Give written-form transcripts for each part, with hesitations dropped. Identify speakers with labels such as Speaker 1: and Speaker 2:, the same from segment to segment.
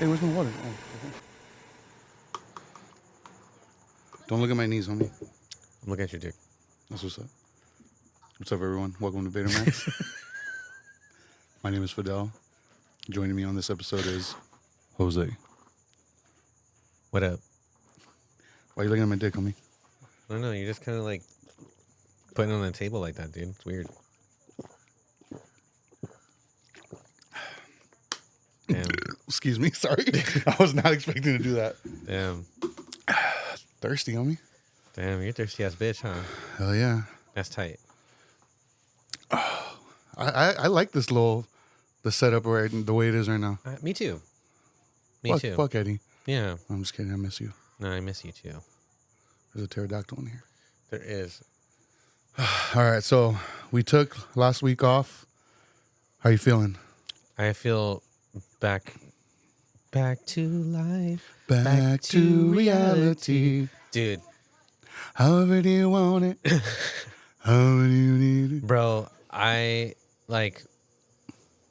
Speaker 1: Hey, where's my water? Oh, okay. Don't look at my knees, homie.
Speaker 2: I'm looking at your dick.
Speaker 1: That's what's up. What's up, everyone? Welcome to Betamax. My name is Fidel. Joining me on this episode is Jose.
Speaker 2: What up?
Speaker 1: Why are you looking at my dick, homie?
Speaker 2: I don't know. You're just kind of like putting it on the table like that, dude. It's weird. Damn.
Speaker 1: Excuse me. Sorry. I was not expecting to do that.
Speaker 2: Damn.
Speaker 1: Thirsty, homie.
Speaker 2: Damn, you're a thirsty ass bitch, huh?
Speaker 1: Hell yeah.
Speaker 2: That's tight.
Speaker 1: I like this the setup right the way it is right now.
Speaker 2: Me too. Me too.
Speaker 1: Fuck Eddie.
Speaker 2: Yeah.
Speaker 1: I'm just kidding. I miss you.
Speaker 2: No, I miss you too.
Speaker 1: There's a pterodactyl in here.
Speaker 2: There is.
Speaker 1: All right. So we took last week off. How you feeling?
Speaker 2: I feel back to life.
Speaker 1: Back to reality.
Speaker 2: Dude.
Speaker 1: However do you want it? However do you need it?
Speaker 2: Bro, I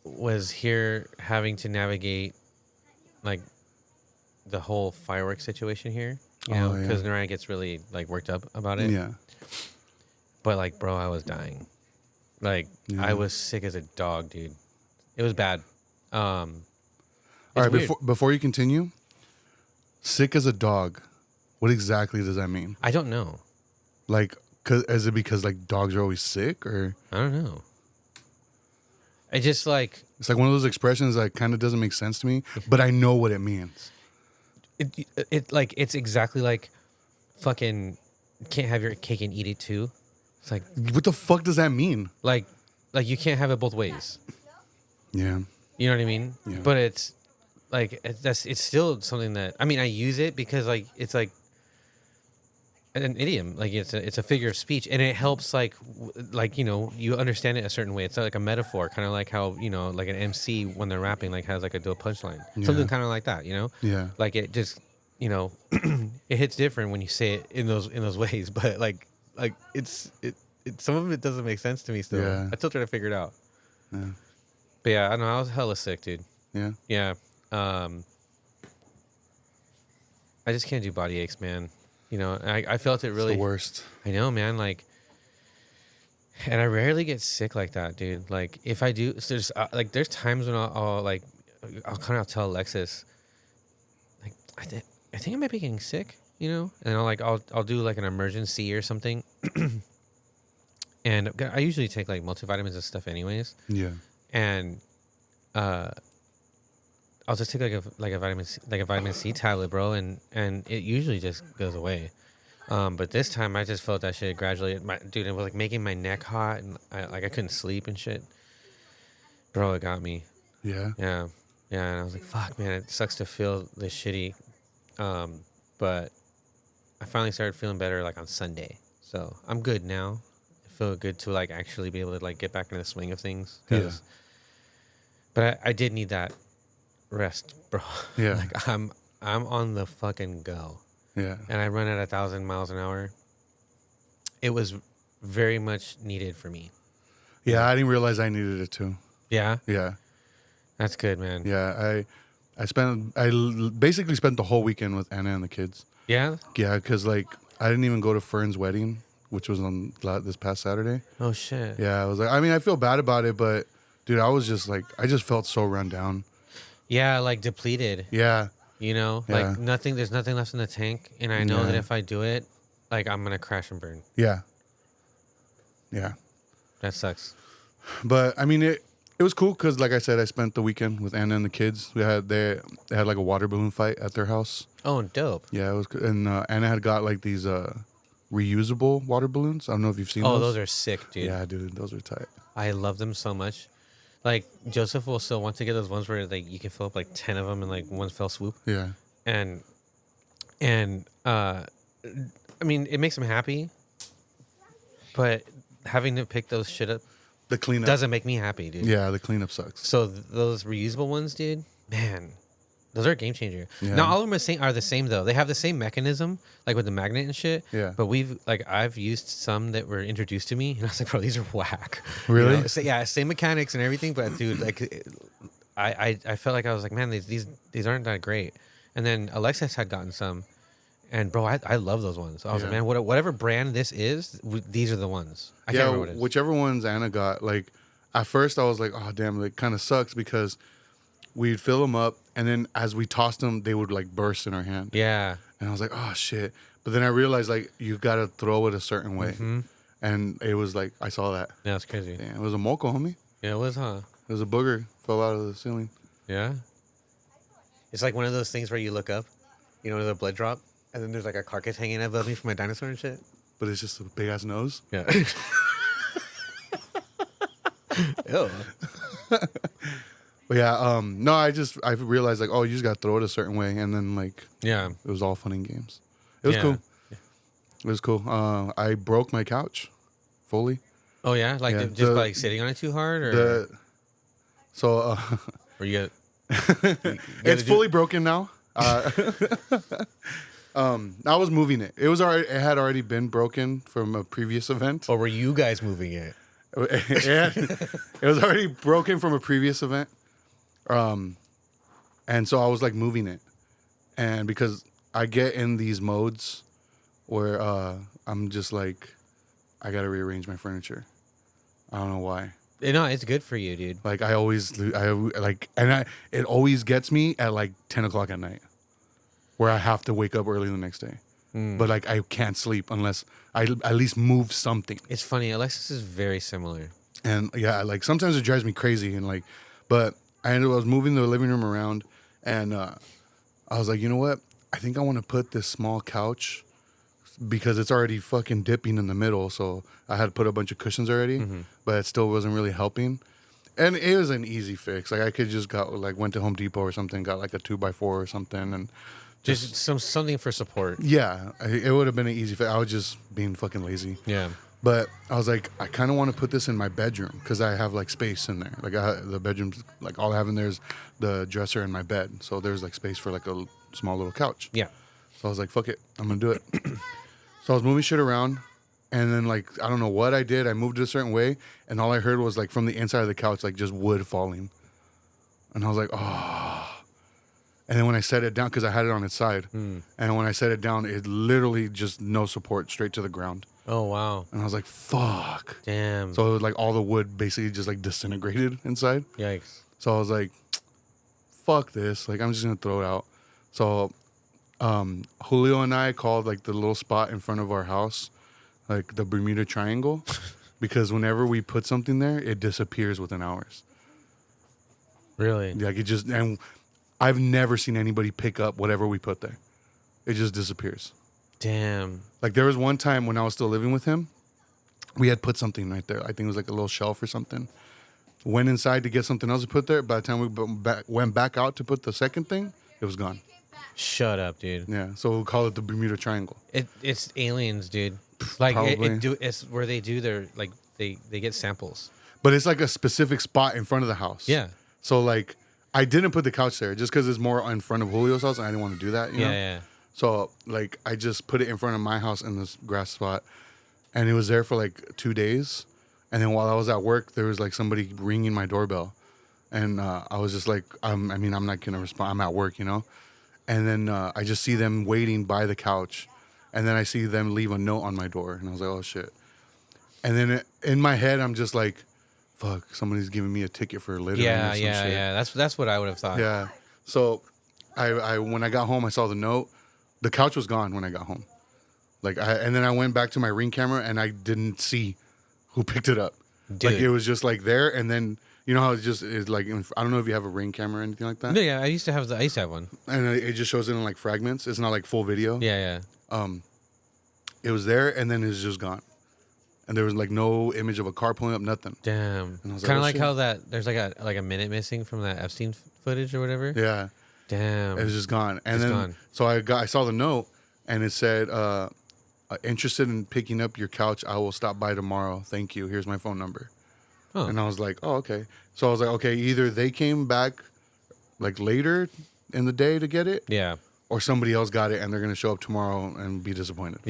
Speaker 2: was here having to navigate like the whole fireworks situation here, you know, because Naraya gets really like worked up about it.
Speaker 1: Yeah.
Speaker 2: But like, bro, I was dying. Like, I was sick as a dog, dude. It was bad.
Speaker 1: All right, before you continue, sick as a dog. What exactly does that mean?
Speaker 2: I don't know.
Speaker 1: Like, is it because like dogs are always sick, or
Speaker 2: I don't know. I just like
Speaker 1: it's like one of those expressions that kind of doesn't make sense to me, but I know what it means.
Speaker 2: It like it's exactly like fucking can't have your cake and eat it too. It's like,
Speaker 1: what the fuck does that mean?
Speaker 2: Like you can't have it both ways.
Speaker 1: Yeah.
Speaker 2: You know what I mean?
Speaker 1: Yeah.
Speaker 2: But it's like it's still something that I mean I use it because like it's like an idiom, like it's a figure of speech, and it helps like you know you understand it a certain way. It's like a metaphor, kind of like how you know like an MC when they're rapping like has like a dope punchline, something kind of like that, you know?
Speaker 1: Yeah.
Speaker 2: Like it just you know it hits different when you say it in those ways, but like it's some of it doesn't make sense to me still.
Speaker 1: Yeah.
Speaker 2: I still try to figure it out.
Speaker 1: Yeah.
Speaker 2: But yeah, I don't know. I was hella sick, dude.
Speaker 1: Yeah.
Speaker 2: Yeah. I just can't do body aches, man. You know, I felt it really.
Speaker 1: It's the worst.
Speaker 2: I know, man. Like, and I rarely get sick like that, dude. Like, if I do, so there's times when I'll tell Alexis, like, I think I might be getting sick, you know, and I'll do like an emergency or something, and I usually take like multivitamins and stuff, anyways.
Speaker 1: Yeah.
Speaker 2: And, I'll just take like a vitamin C tablet, bro, and it usually just goes away. But this time I just felt that shit gradually. Dude, it was like making my neck hot, and I couldn't sleep and shit. Bro, it got me.
Speaker 1: Yeah.
Speaker 2: Yeah, yeah. And I was like, fuck, man, it sucks to feel this shitty. But I finally started feeling better like on Sunday, so I'm good now. I feel good to like actually be able to like get back in the swing of things.
Speaker 1: Yeah.
Speaker 2: But I did need that rest, bro.
Speaker 1: Yeah.
Speaker 2: Like I'm on the fucking go.
Speaker 1: Yeah.
Speaker 2: And I run at 1,000 miles an hour. It was very much needed for me.
Speaker 1: Yeah, I didn't realize I needed it too.
Speaker 2: Yeah?
Speaker 1: Yeah.
Speaker 2: That's good, man.
Speaker 1: Yeah, I basically spent the whole weekend with Anna and the kids.
Speaker 2: Yeah?
Speaker 1: Yeah, because like I didn't even go to Fern's wedding, which was on this past Saturday.
Speaker 2: Oh shit.
Speaker 1: Yeah, I was like, I mean, I feel bad about it, but dude, I was just like, I just felt so run down.
Speaker 2: Yeah, like depleted.
Speaker 1: Yeah.
Speaker 2: You know?
Speaker 1: Yeah.
Speaker 2: Like there's nothing left in the tank, and I know that if I do it, like I'm gonna crash and burn.
Speaker 1: Yeah. Yeah.
Speaker 2: That sucks.
Speaker 1: But I mean, it was cool because, like I said, I spent the weekend with Anna and the kids. They had like a water balloon fight at their house.
Speaker 2: Oh, dope.
Speaker 1: Yeah, it was, and Anna had got like these reusable water balloons. I don't know if you've seen those.
Speaker 2: Oh, those are sick, dude.
Speaker 1: Yeah, dude, those are tight.
Speaker 2: I love them so much. Like Joseph will still want to get those ones where like you can fill up like 10 of them in like one fell swoop.
Speaker 1: Yeah.
Speaker 2: And I mean, it makes him happy, but having to pick those shit up,
Speaker 1: the cleanup
Speaker 2: doesn't make me happy, dude.
Speaker 1: Yeah, the cleanup sucks.
Speaker 2: So those reusable ones, dude, man, those are a game changer.
Speaker 1: Yeah.
Speaker 2: Not all of them are the same though. They have the same mechanism, like with the magnet and shit.
Speaker 1: Yeah.
Speaker 2: But I've used some that were introduced to me, and I was like, bro, these are whack.
Speaker 1: Really?
Speaker 2: You know? So, yeah, same mechanics and everything, but dude, like I felt like I was like, man, these aren't that great. And then Alexis had gotten some, and bro, I love those ones. I was like,
Speaker 1: Yeah.
Speaker 2: man, whatever brand this is, these are the ones. I can't
Speaker 1: Yeah,
Speaker 2: remember what it is.
Speaker 1: whichever ones Anna got, like at first I was like, oh damn, it kind of sucks because we'd fill them up, and then as we tossed them, they would like burst in our hand.
Speaker 2: Yeah.
Speaker 1: And I was like, oh shit. But then I realized like you gotta throw it a certain way, and it was like I saw that.
Speaker 2: Yeah, it's crazy.
Speaker 1: Damn, it was a moco, homie.
Speaker 2: Yeah, it was, huh?
Speaker 1: It was a booger fell out of the ceiling.
Speaker 2: Yeah. It's like one of those things where you look up, the blood drop, and then there's like a carcass hanging above me from a dinosaur and shit.
Speaker 1: But it's just a big ass nose.
Speaker 2: Yeah. Ew.
Speaker 1: But yeah, no, I realized like, oh, you just gotta throw it a certain way, and then like
Speaker 2: Yeah.
Speaker 1: it was all fun and games. It was
Speaker 2: Yeah.
Speaker 1: cool. It was cool. I broke my couch fully.
Speaker 2: Oh yeah, like
Speaker 1: Yeah,
Speaker 2: just by like sitting on it too hard, or
Speaker 1: So
Speaker 2: or you get.
Speaker 1: it's fully broken now. I was moving it. It had already been broken from a previous event.
Speaker 2: Or were you guys moving it?
Speaker 1: It was already broken from a previous event. And so I was like moving it. And because I get in these modes where I'm just like, I got to rearrange my furniture. I don't know why.
Speaker 2: No, it's good for you, dude.
Speaker 1: Like it always gets me at like 10 o'clock at night where I have to wake up early the next day. But like I can't sleep unless I at least move something.
Speaker 2: It's funny. Alexis is very similar.
Speaker 1: And yeah, like sometimes it drives me crazy and like, but I was moving the living room around and I was like, you know what? I think I want to put this small couch because it's already fucking dipping in the middle. So I had to put a bunch of cushions already, but it still wasn't really helping. And it was an easy fix. Like I could just went to Home Depot or something, got like a 2x4 or something, and
Speaker 2: Just something for support.
Speaker 1: yeah, it would have been an easy fix. I was just being fucking lazy.
Speaker 2: Yeah.
Speaker 1: But I was like, I kind of want to put this in my bedroom because I have like space in there. Like the bedroom's like all I have in there is the dresser and my bed. So there's like space for like a small little couch.
Speaker 2: Yeah.
Speaker 1: So I was like, fuck it, I'm gonna do it. So I was moving shit around, and then like I don't know what I did. I moved it a certain way, and all I heard was like from the inside of the couch, like just wood falling. And I was like, oh. And then when I set it down, because I had it on its side, and when I set it down, it literally just no support, straight to the ground.
Speaker 2: Oh wow.
Speaker 1: And I was like, fuck.
Speaker 2: Damn.
Speaker 1: So it was like all the wood basically just like disintegrated inside.
Speaker 2: Yikes.
Speaker 1: So I was like, fuck this. Like, I'm just going to throw it out. So Julio and I called like the little spot in front of our house, like the Bermuda Triangle, because whenever we put something there, it disappears within hours.
Speaker 2: Really?
Speaker 1: Like it just, and I've never seen anybody pick up whatever we put there. It just disappears.
Speaker 2: Damn.
Speaker 1: Like there was one time when I was still living with him, we had put something right there. I think it was like a little shelf or something. Went inside to get something else to put there. By the time we went back out to put the second thing, it was gone.
Speaker 2: Shut up, dude.
Speaker 1: Yeah, so we'll call it the Bermuda Triangle.
Speaker 2: It's aliens, dude. Like
Speaker 1: Probably.
Speaker 2: it's where they do their like they get samples.
Speaker 1: But it's like a specific spot in front of the house.
Speaker 2: Yeah.
Speaker 1: So like, I didn't put the couch there just because it's more in front of Julio's house, and I didn't want to do that. You know?
Speaker 2: Yeah.
Speaker 1: So like, I just put it in front of my house in this grass spot, and it was there for like 2 days. And then while I was at work, there was like somebody ringing my doorbell, and I was just like, I'm not gonna respond. I'm at work, you know. And then I just see them waiting by the couch, and then I see them leave a note on my door, and I was like, oh shit. And then in my head, I'm just like, fuck, somebody's giving me a ticket for littering.
Speaker 2: Yeah,
Speaker 1: or some
Speaker 2: yeah,
Speaker 1: shit.
Speaker 2: yeah. That's what I would have thought.
Speaker 1: Yeah. So I when I got home, I saw the note. The couch was gone when I got home. And then I went back to my Ring camera, and I didn't see who picked it up.
Speaker 2: Dude.
Speaker 1: Like it was just like there, and then you know how it just is like, I don't know if you have a Ring camera or anything like that.
Speaker 2: No, yeah, I used to have one.
Speaker 1: And it just shows it in like fragments. It's not like full video.
Speaker 2: Yeah.
Speaker 1: It was there, and then it's just gone. And there was like no image of a car pulling up, nothing.
Speaker 2: Damn.
Speaker 1: And I was like,
Speaker 2: Kind
Speaker 1: oh,
Speaker 2: of like
Speaker 1: shit.
Speaker 2: how there's like a minute missing from that Epstein footage or whatever.
Speaker 1: Yeah.
Speaker 2: Damn.
Speaker 1: It was just gone. And
Speaker 2: Just
Speaker 1: then
Speaker 2: gone.
Speaker 1: so I saw the note, and it said, interested in picking up your couch, I will stop by tomorrow. Thank you. Here's my phone number.
Speaker 2: Oh.
Speaker 1: And I was like, oh, okay. So I was like, okay, either they came back like later in the day to get it,
Speaker 2: Yeah.
Speaker 1: or somebody else got it and they're going to show up tomorrow and be disappointed.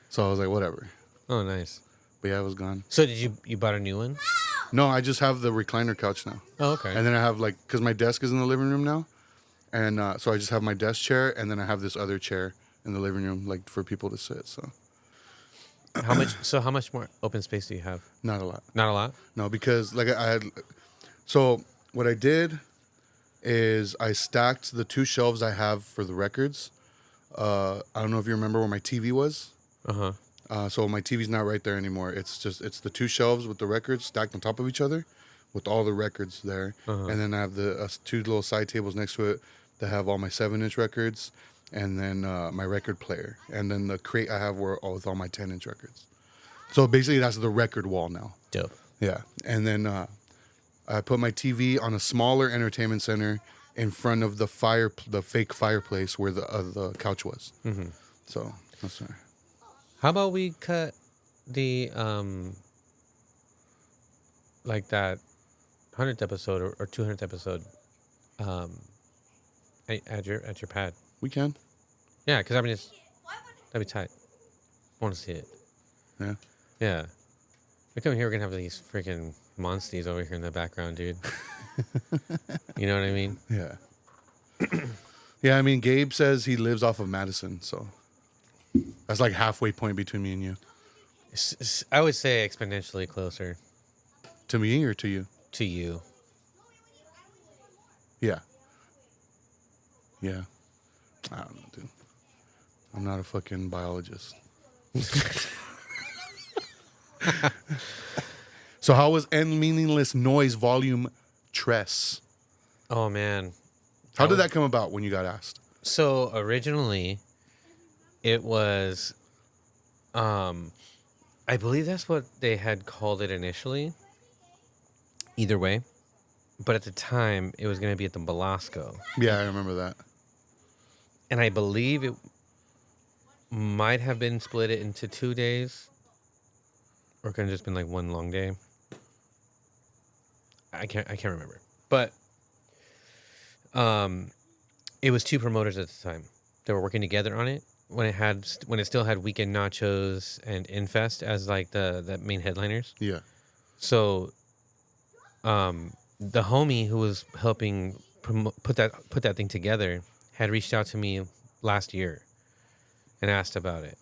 Speaker 1: So I was like, whatever.
Speaker 2: Oh, nice.
Speaker 1: But yeah, it was gone.
Speaker 2: So did you bought a new one?
Speaker 1: No, I just have the recliner couch now.
Speaker 2: Oh, okay.
Speaker 1: And then I have like, because my desk is in the living room now. And so I just have my desk chair, and then I have this other chair in the living room, like for people to sit. So
Speaker 2: How much more open space do you have?
Speaker 1: not a lot.
Speaker 2: Not a lot.
Speaker 1: No, because like I had, so what I did is I stacked the 2 shelves I have for the records. I don't know if you remember where my TV was.
Speaker 2: Uh huh.
Speaker 1: So my TV's not right there anymore. It's the 2 shelves with the records stacked on top of each other, with all the records there.
Speaker 2: Uh-huh.
Speaker 1: And then I have the 2 little side tables next to it that have all my 7-inch records, and then my record player, and then the crate I have with all my 10-inch records. So basically, that's the record wall now.
Speaker 2: Dope.
Speaker 1: Yeah, and then I put my TV on a smaller entertainment center in front of the fake fireplace where the couch was.
Speaker 2: Mm-hmm.
Speaker 1: So that's right.
Speaker 2: How about we cut the like that 100th episode or 200th episode at your pad?
Speaker 1: We can.
Speaker 2: Yeah, because I mean that'd be tight. I want to see it.
Speaker 1: Yeah.
Speaker 2: Yeah. We come here, we're gonna have these freaking monsters over here in the background, dude. You know what I mean?
Speaker 1: Yeah. Yeah, I mean, Gabe says he lives off of Madison, so that's like halfway point between me and you.
Speaker 2: I would say exponentially closer
Speaker 1: To me or to you?
Speaker 2: to you.
Speaker 1: Yeah. Yeah. I don't know, dude. I'm not a fucking biologist. So how was End Meaningless Noise Volume Tress?
Speaker 2: Oh man.
Speaker 1: How did that come about when you got asked?
Speaker 2: So originally it was I believe that's what they had called it initially. Either way. But at the time it was gonna be at the Belasco.
Speaker 1: Yeah, I remember that.
Speaker 2: And I believe it might have been split it into 2 days. Or it could have just been like one long day. I can't remember. But it was 2 promoters at the time. They were working together on it when it still had Weekend Nachos and Infest as like the main headliners.
Speaker 1: Yeah.
Speaker 2: So the homie who was helping put that thing together had reached out to me last year and asked about it.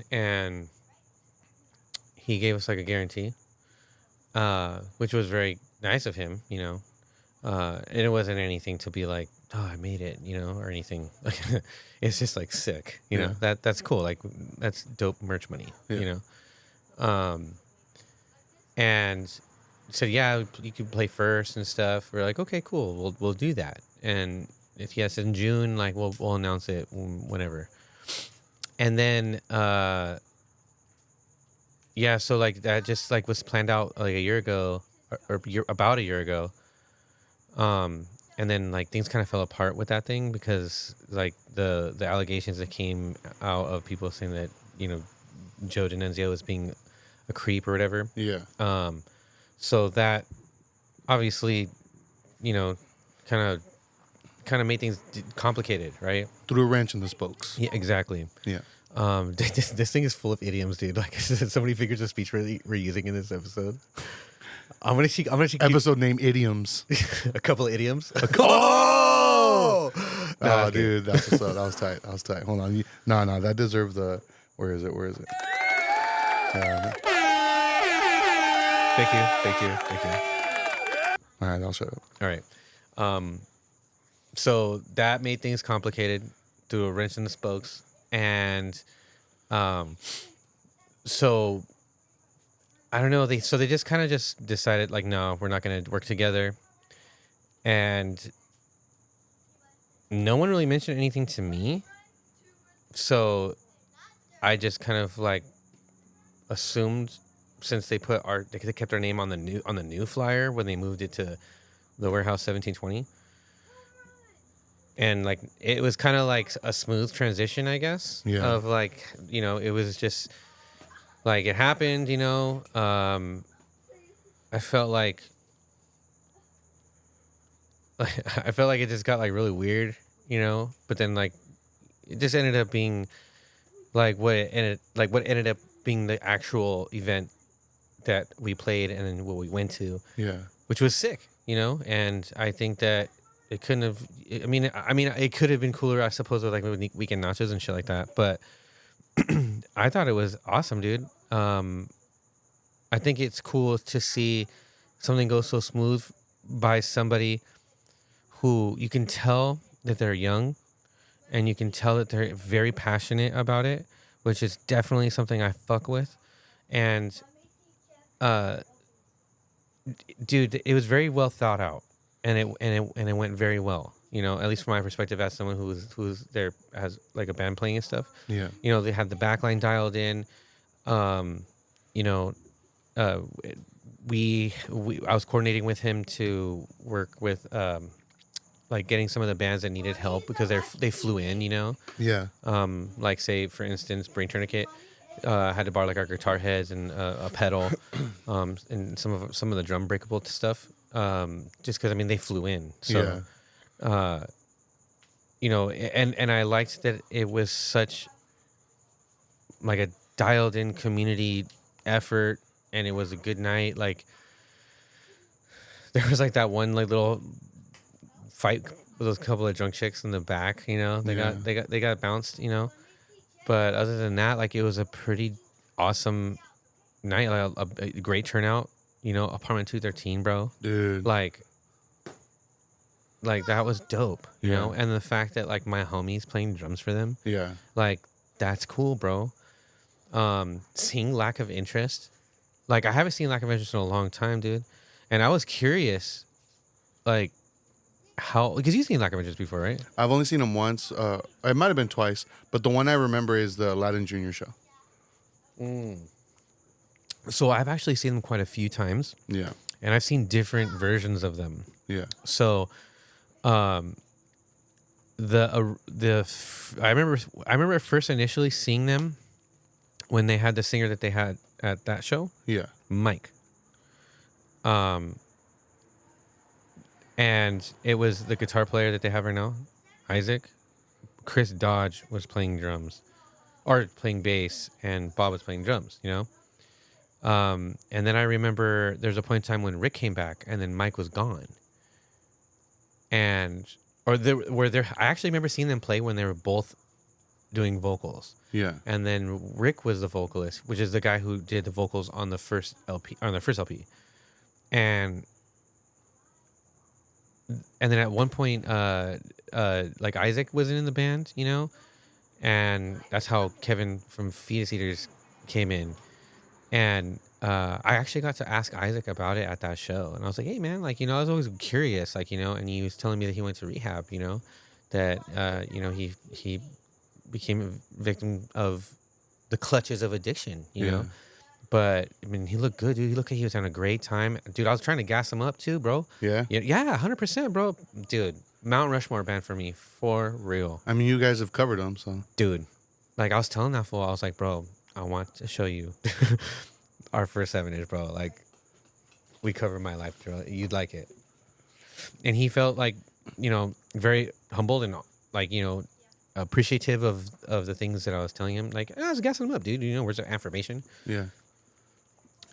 Speaker 2: And he gave us like a guarantee, which was very nice of him, you know. And it wasn't anything to be like, oh, I made it, you know, or anything. It's just like sick, you know. That's cool. Like that's dope merch money, you know. And said, yeah, you could play first and stuff. We're like, okay, cool, we'll do that. And if yes, in June, like we'll announce it whenever. And then yeah, so like that just like was planned out like a year ago or about a year ago. And then like things kind of fell apart with that thing because like the allegations that came out of people saying that, you know, Joe D'Annunzio was being a creep or whatever.
Speaker 1: Yeah.
Speaker 2: So that obviously, you know, kind of made things complicated, right?
Speaker 1: Threw a wrench in the spokes.
Speaker 2: Yeah, exactly.
Speaker 1: Yeah.
Speaker 2: This thing is full of idioms, dude. Like so many figures of speech we're using in this episode. I'm gonna
Speaker 1: Episode name Idioms.
Speaker 2: a couple of idioms.
Speaker 1: Oh!
Speaker 2: Nah,
Speaker 1: Oh, dude, that's what's up. That was tight. Hold on. No, that deserves the. Where is it?
Speaker 2: Thank you.
Speaker 1: All right, I'll shut up.
Speaker 2: All right. So that made things complicated, threw a wrench in the spokes, and so I don't know. They just kind of just decided like, no, we're not going to work together, and no one really mentioned anything to me. So I just kind of like assumed since they kept our name on the new flyer when they moved it to the Warehouse 1720. And like it was kind of like a smooth transition, I guess.
Speaker 1: Yeah.
Speaker 2: Of like, you know, it was just like it happened, you know. I felt like it just got like really weird, you know. But then like it just ended up being like what ended up being the actual event that we played and then what we went to,
Speaker 1: Yeah.
Speaker 2: which was sick, you know. And I think that it couldn't have. I mean, it could have been cooler, I suppose, with like weekend nachos and shit like that. But I thought it was awesome, dude. I think it's cool to see something go so smooth by somebody who you can tell that they're young and you can tell that they're very passionate about it, which is definitely something I fuck with. And, uh, dude, it was very well thought out, and it went very well. You know, at least from my perspective, as someone who's there as like a band playing and stuff.
Speaker 1: Yeah.
Speaker 2: You know, they had the backline dialed in. Um, you know, uh, we I was coordinating with him to work with like getting some of the bands that needed help because they flew in, you know.
Speaker 1: Yeah.
Speaker 2: Like say for instance, Brain Tourniquet had to borrow like our guitar heads and a pedal, and some of the drum breakable stuff. Just because I mean they flew in, so you know, and I liked that it was such like a dialed in community effort, and it was a good night. Like there was like that one like little fight with those couple of drunk chicks in the back, you know. They got bounced, you know. But other than that, like it was a pretty awesome night, like a great turnout, you know. Apartment 213, bro.
Speaker 1: Dude.
Speaker 2: Like that was dope, you
Speaker 1: Yeah.
Speaker 2: know. And the fact that like my homie's playing drums for them,
Speaker 1: Yeah.
Speaker 2: like that's cool, bro. Seeing lack of interest, like I haven't seen lack of interest in a long time, dude. And I was curious, like how, because you've seen lack of interest before, right?
Speaker 1: I've only seen him once. It might have been twice, but the one I remember is the Aladdin Jr. show.
Speaker 2: So I've actually seen them quite a few times,
Speaker 1: Yeah.
Speaker 2: and I've seen different versions of them.
Speaker 1: Yeah.
Speaker 2: So, I remember first initially seeing them when they had the singer that they had at that show,
Speaker 1: Yeah.
Speaker 2: Mike. And it was the guitar player that they have right now, Isaac. Chris Dodge was playing drums, or playing bass, and Bob was playing drums. You know. And then I remember there's a point in time when Rick came back, and then Mike was gone. And I actually remember seeing them play when they were both doing vocals.
Speaker 1: Yeah.
Speaker 2: And then Rick was the vocalist, which is the guy who did the vocals on the first LP. And then at one point, like Isaac was in the band, you know, and that's how Kevin from Fetus Eaters came in. And I actually got to ask Isaac about it at that show, and I was like, "Hey, man, like, you know, I was always curious, like, you know." And he was telling me that he went to rehab, you know, that you know, he became a victim of the clutches of addiction, you know. But I mean, he looked good, dude. He looked like he was having a great time, dude. I was trying to gas him up too, bro.
Speaker 1: Yeah.
Speaker 2: Yeah, 100%, bro, dude. Mount Rushmore band for me, for real.
Speaker 1: I mean, you guys have covered them, so.
Speaker 2: Dude, like I was telling that fool, I was like, bro, I want to show you our first 7-inch, bro. Like, we covered My Life, bro. You'd like it. And he felt like, you know, very humbled and like, you know, appreciative of the things that I was telling him. Like, I was gassing him up, dude. You know, words of affirmation.
Speaker 1: Yeah.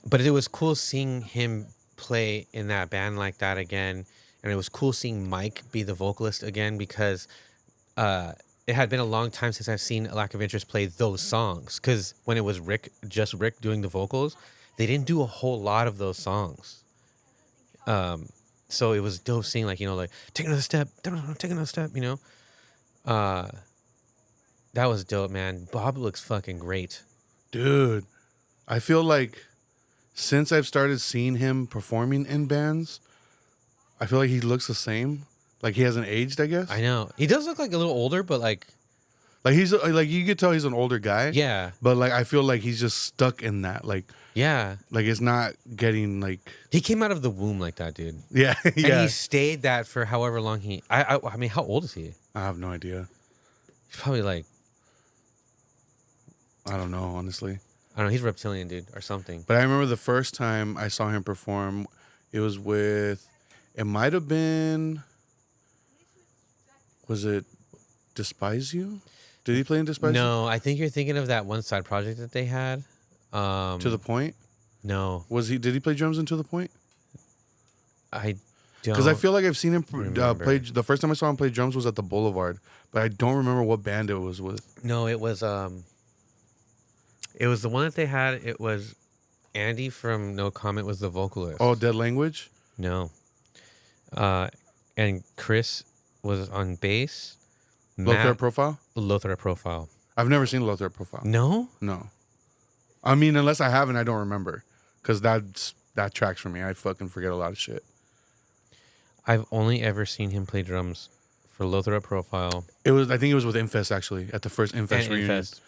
Speaker 2: But it was cool seeing him play in that band like that again. And it was cool seeing Mike be the vocalist again because it had been a long time since I've seen Lack of Interest play those songs. Because when it was just Rick doing the vocals, they didn't do a whole lot of those songs. So it was dope seeing, like, you know, like, take another step, take another step, you know. That was dope, man. Bob looks fucking great.
Speaker 1: Dude, I feel like since I've started seeing him performing in bands, I feel like he looks the same. Like he hasn't aged, I guess.
Speaker 2: I know. He does look like a little older, but like
Speaker 1: he's like, you could tell he's an older guy.
Speaker 2: Yeah.
Speaker 1: But like I feel like he's just stuck in that. Like
Speaker 2: Yeah.
Speaker 1: Like it's not getting like.
Speaker 2: He came out of the womb like that, dude.
Speaker 1: Yeah. Yeah.
Speaker 2: And he stayed that for however long I mean, how old is he?
Speaker 1: I have no idea.
Speaker 2: He's probably like,
Speaker 1: I don't know, honestly.
Speaker 2: I don't know. He's reptilian, dude, or something.
Speaker 1: But I remember the first time I saw him perform, it was with. It might have been. Was it Despise You? Did he play in Despise You?
Speaker 2: No, I think you're thinking of that one side project that they had.
Speaker 1: To the Point?
Speaker 2: No,
Speaker 1: Did he play drums into the point?
Speaker 2: I
Speaker 1: Because I
Speaker 2: don't
Speaker 1: feel like I've seen him
Speaker 2: remember.
Speaker 1: play. The first time I saw him play drums was at the Boulevard, but I don't remember what band it was with.
Speaker 2: No, it was the one that they had. It was Andy from No Comment was the vocalist.
Speaker 1: Oh, Dead Language.
Speaker 2: No. And Chris was on bass.
Speaker 1: Low Threat
Speaker 2: Matt
Speaker 1: Profile.
Speaker 2: Lothar Profile.
Speaker 1: I've never seen Low Threat Profile.
Speaker 2: No?
Speaker 1: No. I mean, unless I haven't, I don't remember. Because that tracks for me. I fucking forget a lot of shit.
Speaker 2: I've only ever seen him play drums for Lothar Profile
Speaker 1: I think it was with Infest, actually, at the first Infest
Speaker 2: and
Speaker 1: reunion.
Speaker 2: Infest.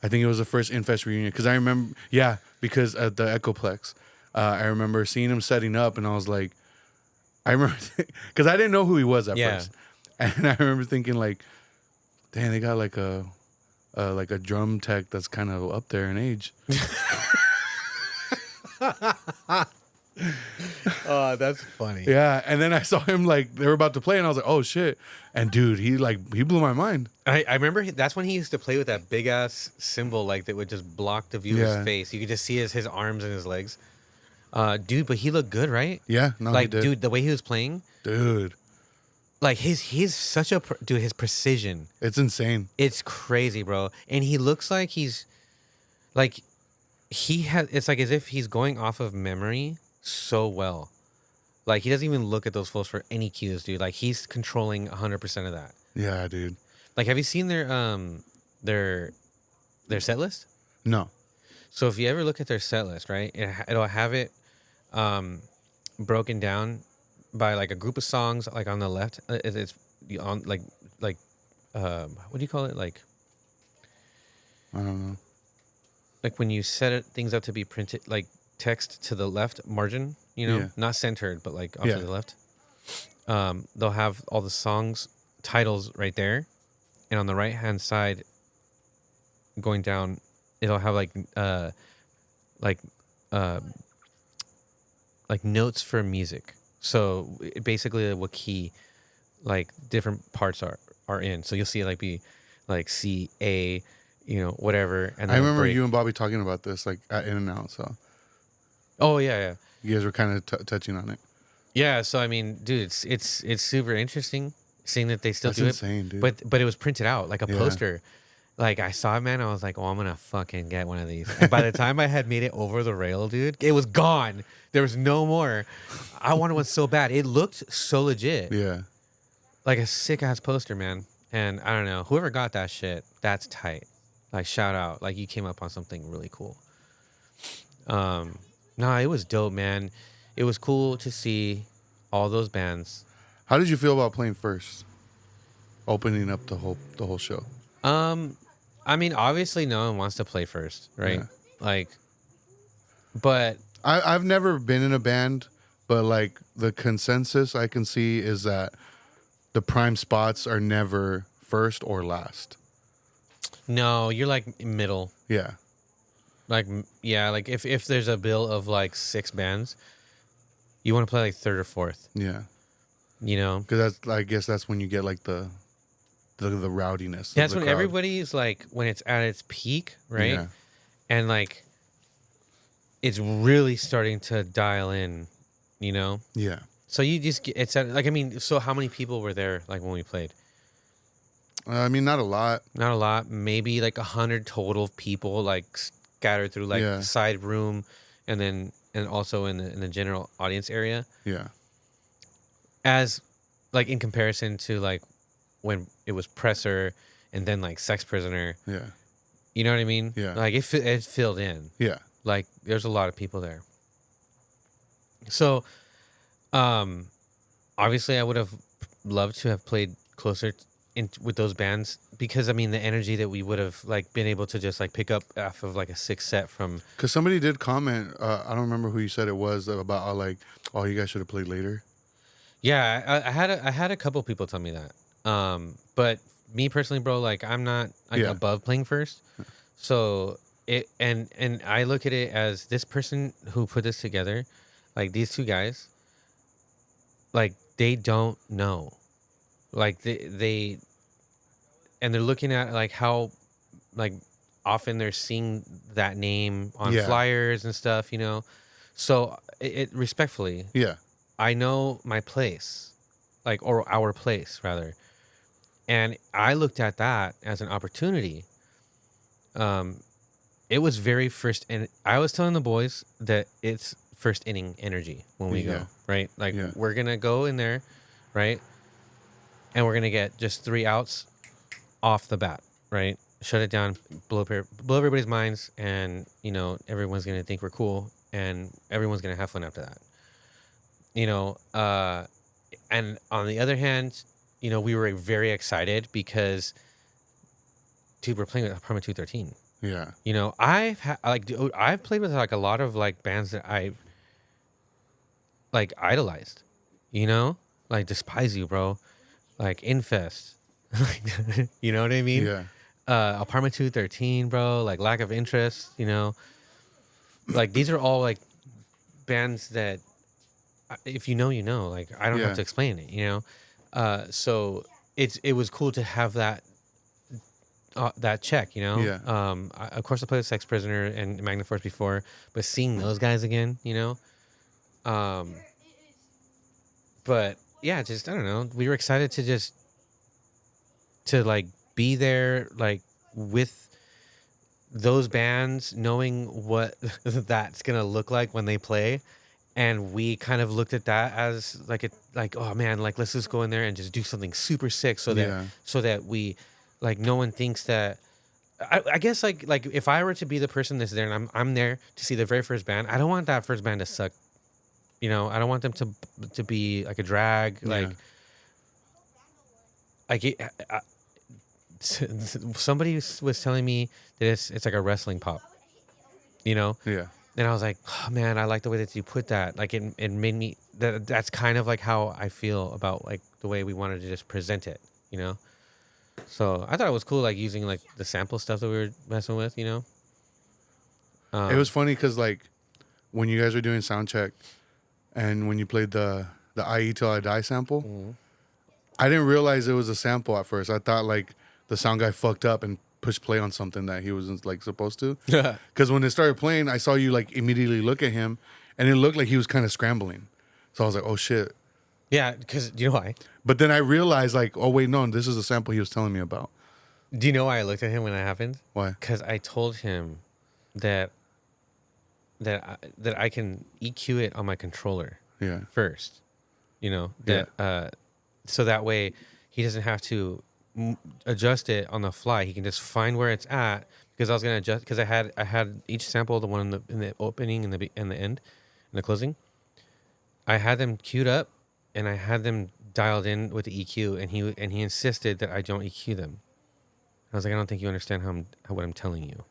Speaker 1: I think it was the first Infest reunion. Because I remember, because at the Echoplex, I remember seeing him setting up, and I was like, I remember, because I didn't know who he was at first. And I remember thinking, like, damn, they got like a drum tech that's kind of up there in age.
Speaker 2: Oh, that's funny.
Speaker 1: Yeah, and then I saw him, like, they were about to play, and I was like, oh shit. And dude, he blew my mind.
Speaker 2: I remember that's when he used to play with that big ass cymbal, like that would just block the viewer's
Speaker 1: Yeah.
Speaker 2: face. You could just see his arms and his legs. Dude, but he looked good, right?
Speaker 1: Yeah, no,
Speaker 2: Like,
Speaker 1: he did.
Speaker 2: dude, the way he was playing,
Speaker 1: Dude,
Speaker 2: like he's such a dude. His precision,
Speaker 1: it's insane.
Speaker 2: it's crazy, bro. And he looks like he's like he has. It's like as if he's going off of memory so well. Like he doesn't even look at those flows for any cues, dude. Like he's controlling 100% of that.
Speaker 1: Yeah, dude.
Speaker 2: Like, have you seen their set list?
Speaker 1: No.
Speaker 2: So if you ever look at their set list, right, it'll have it broken down by like a group of songs. Like on the left, it's on like what do you call it? Like
Speaker 1: I don't know.
Speaker 2: like when you things up to be printed, like text to the left margin,
Speaker 1: Yeah.
Speaker 2: not centered, but like off
Speaker 1: Yeah.
Speaker 2: to the left. They'll have all the songs titles right there, and on the right hand side, going down, it'll have like notes for music. So basically, what key like different parts are in. So you'll see it like be like C A, whatever. And
Speaker 1: I
Speaker 2: then a
Speaker 1: remember
Speaker 2: break.
Speaker 1: you and Bobby talking about this, like, at In and Out, so
Speaker 2: Oh yeah.
Speaker 1: you guys were kind of touching on it.
Speaker 2: Yeah, so I mean, dude, it's super interesting seeing that they still
Speaker 1: That's
Speaker 2: do
Speaker 1: insane,
Speaker 2: it.
Speaker 1: dude.
Speaker 2: But it was printed out like a
Speaker 1: Yeah.
Speaker 2: poster. Like I saw it, man. I was like, oh, I'm gonna fucking get one of these. And by the time I had made it over the rail, dude, it was gone. There was no more. I wanted one so bad. It looked so legit,
Speaker 1: Yeah.
Speaker 2: like a sick ass poster, man. And I don't know, whoever got that shit, that's tight. Like shout out, like you came up on something really cool. Nah, it was dope, man. It was cool to see all those bands.
Speaker 1: How did you feel about playing first? Opening up the whole show.
Speaker 2: I mean, obviously, no one wants to play first, right?
Speaker 1: Yeah.
Speaker 2: Like, but
Speaker 1: I've never been in a band, but like the consensus I can see is that the prime spots are never first or last.
Speaker 2: no, you're like middle.
Speaker 1: Yeah.
Speaker 2: Like, yeah, like if there's a bill of like 6 bands, you want to play like third or fourth,
Speaker 1: Yeah.
Speaker 2: you know?
Speaker 1: Because I guess that's when you get like the rowdiness. of
Speaker 2: That's
Speaker 1: the
Speaker 2: when
Speaker 1: crowd.
Speaker 2: everybody's like, when it's at its peak, right?
Speaker 1: Yeah.
Speaker 2: And like, it's really starting to dial in, you know?
Speaker 1: Yeah.
Speaker 2: So you just get, it's at, like, I mean, so how many people were there like when we played?
Speaker 1: I mean, not a lot.
Speaker 2: Not a lot, maybe like 100 total people like scattered through like
Speaker 1: Yeah.
Speaker 2: side room and also in the general audience area,
Speaker 1: Yeah.
Speaker 2: as like in comparison to like when it was Presser and then like Sex Prisoner,
Speaker 1: Yeah.
Speaker 2: you know what I mean?
Speaker 1: Yeah.
Speaker 2: Like it filled in.
Speaker 1: Yeah.
Speaker 2: Like there's a lot of people there. So obviously I would have loved to have played closer with those bands, because I mean the energy that we would have like been able to just like pick up off of like a 6 set from.
Speaker 1: Because somebody did comment. I don't remember who you said it was about. Like, oh, you guys should have played later.
Speaker 2: Yeah, I had a couple people tell me that. But me personally, bro, like I'm not like
Speaker 1: Yeah.
Speaker 2: above playing first. So it and I look at it as this person who put this together, like these 2 guys, like they don't know. Like they and they're looking at like how like often they're seeing that name on
Speaker 1: Yeah.
Speaker 2: flyers and stuff, So it respectfully,
Speaker 1: Yeah.
Speaker 2: I know my place, like, or our place rather. And I looked at that as an opportunity. Um, it was very first, and I was telling the boys that it's first inning energy when we
Speaker 1: Yeah.
Speaker 2: go, right? Like,
Speaker 1: Yeah.
Speaker 2: we're gonna go in there, right? And we're gonna get just 3 outs off the bat, right? Shut it down, blow everybody's minds, and everyone's gonna think we're cool, and everyone's gonna have fun after that. You know, uh, and on the other hand, we were very excited because, dude, we're playing with Apartment 213.
Speaker 1: Yeah.
Speaker 2: Dude, I've played with like a lot of like bands that I've like idolized, like Despise You, bro, like Infest, like, you know what I mean?
Speaker 1: Yeah.
Speaker 2: Apartment 213, bro, like Lack of Interest, like these are all like bands that if you know, like I don't have
Speaker 1: Yeah.
Speaker 2: to explain it, so it was cool to have that check,
Speaker 1: Yeah.
Speaker 2: of course I played with Sex Prisoner and Magna Force before, but seeing those guys again, um, but yeah, just I don't know, we were excited to like be there, like with those bands, knowing what that's gonna look like when they play, and we kind of looked at that as like oh man, like let's just go in there and just do something super sick,
Speaker 1: Yeah.
Speaker 2: so that we like no one thinks that. I guess like if I were to be the person that's there and I'm there to see the very first band, I don't want that first band to suck. I don't want them to be like a drag,
Speaker 1: Yeah.
Speaker 2: like it, somebody was telling me that it's like a wrestling pop, you know.
Speaker 1: Yeah.
Speaker 2: And I was like, oh man, I like the way that you put that. Like it made me that's kind of like how I feel about like the way we wanted to just present it, So I thought it was cool, like using like the sample stuff that we were messing with,
Speaker 1: It was
Speaker 2: Um,
Speaker 1: funny because like when you guys were doing sound check and when you played the IE Till I Die sample,
Speaker 2: mhm.
Speaker 1: I didn't realize it was a sample at first. I thought like the sound guy fucked up and pushed play on something that he wasn't like supposed to. Because when it started playing, I saw you like immediately look at him, and it looked like he was kind of scrambling. So I was like, oh shit.
Speaker 2: Yeah, because you know why?
Speaker 1: But then I realized like, oh wait, no, this is a sample he was telling me about.
Speaker 2: Do you know why I looked at him when that happened?
Speaker 1: Why?
Speaker 2: Because I told him that that I can EQ it on my controller
Speaker 1: Yeah.
Speaker 2: first, so that way he doesn't have to adjust it on the fly. He can just find where it's at, because I was gonna adjust, because I had each sample, the one in the opening and the end and the closing. I had them queued up and I had them dialed in with the EQ, and he insisted that I don't EQ them. I was like, I don't think you understand what I'm telling you.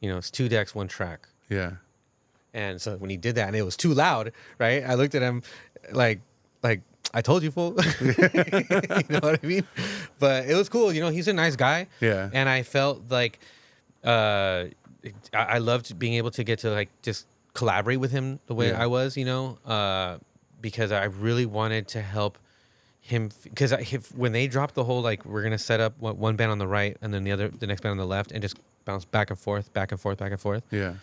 Speaker 2: It's 2 decks, 1 track.
Speaker 1: Yeah.
Speaker 2: And so when he did that and it was too loud, right? I looked at him like I told you, fool. You know what I mean? But it was cool. He's a nice guy.
Speaker 1: Yeah.
Speaker 2: And I felt like I loved being able to get to like just collaborate with him the way
Speaker 1: Yeah.
Speaker 2: I was, because I really wanted to help him, because when they dropped the whole like we're gonna set up one band on the right and then the next band on the left and just bounce back and forth, back and forth, back and forth.
Speaker 1: Yeah.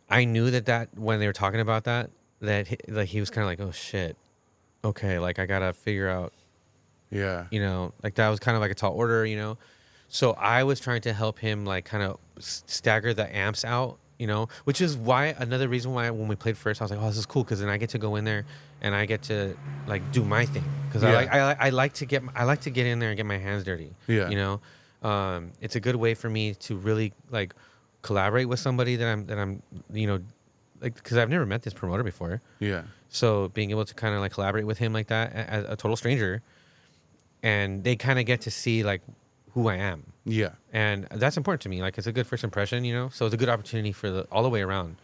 Speaker 2: I knew that when they were talking about that he was kind of like, oh shit, okay, like I gotta figure out,
Speaker 1: Yeah.
Speaker 2: like that was kind of like a tall order, So I was trying to help him like kind of stagger the amps out, which is another reason why when we played first, I was like, oh, this is cool, because then I get to go in there and I get to like do my thing, because
Speaker 1: Yeah.
Speaker 2: I like to get in there and get my hands dirty.
Speaker 1: Yeah.
Speaker 2: It's a good way for me to really like collaborate with somebody that I'm like, because I've never met this promoter before.
Speaker 1: Yeah.
Speaker 2: So being able to kind of like collaborate with him like that as a total stranger, and they kind of get to see like who I am,
Speaker 1: Yeah.
Speaker 2: and that's important to me. Like, it's a good first impression, So it's a good opportunity for all the way around.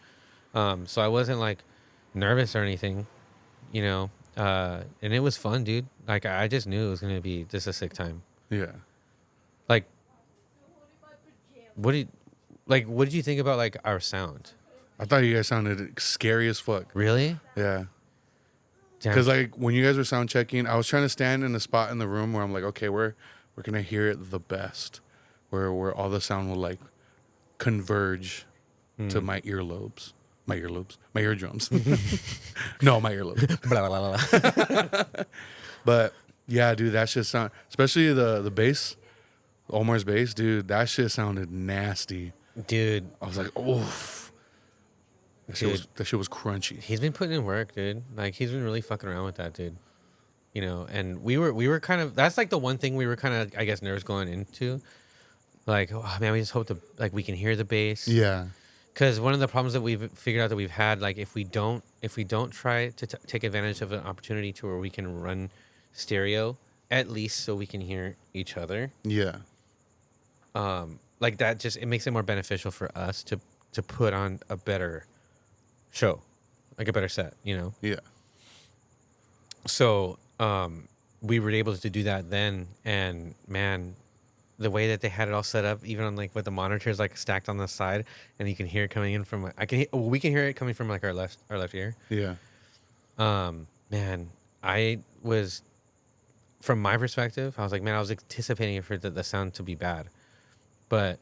Speaker 2: So I wasn't like nervous or anything, and it was fun, dude. Like I just knew it was gonna be just a sick time.
Speaker 1: Yeah.
Speaker 2: Like, what did you think about like our sound?
Speaker 1: I thought you guys sounded scary as fuck.
Speaker 2: Really?
Speaker 1: Yeah.
Speaker 2: Damn.
Speaker 1: Because like when you guys were sound checking, I was trying to stand in a spot in the room where I'm like, okay, we're gonna hear it the best. where all the sound will like converge to
Speaker 2: Mm.
Speaker 1: my eardrums. No, my earlobes.
Speaker 2: Blah, blah, blah, blah.
Speaker 1: But yeah, dude, that shit sound, especially the bass, Omar's bass, dude, that shit sounded nasty.
Speaker 2: Dude,
Speaker 1: I was like, oh,
Speaker 2: dude,
Speaker 1: that shit was crunchy.
Speaker 2: he's been putting in work, dude. Like he's been really fucking around with that, dude. You know, and we were kind of, that's like the one thing we were kind of, I guess, nervous going into. Like, oh man, we just hope we can hear the bass.
Speaker 1: Yeah,
Speaker 2: Because one of the problems that we've figured out that we've had, like if we don't try to take advantage of an opportunity to where we can run stereo, at least so we can hear each other.
Speaker 1: yeah,
Speaker 2: Like that just, it makes it more beneficial for us to put on a better show, like a better set, you know.
Speaker 1: yeah,
Speaker 2: So we were able to do that then, and man, the way that they had it all set up, even on like with the monitors like stacked on the side, and you can hear it coming in from, we can hear it coming from like our left ear.
Speaker 1: yeah.
Speaker 2: Man, I was, from my perspective, I was like, man, I was anticipating for the sound to be bad, but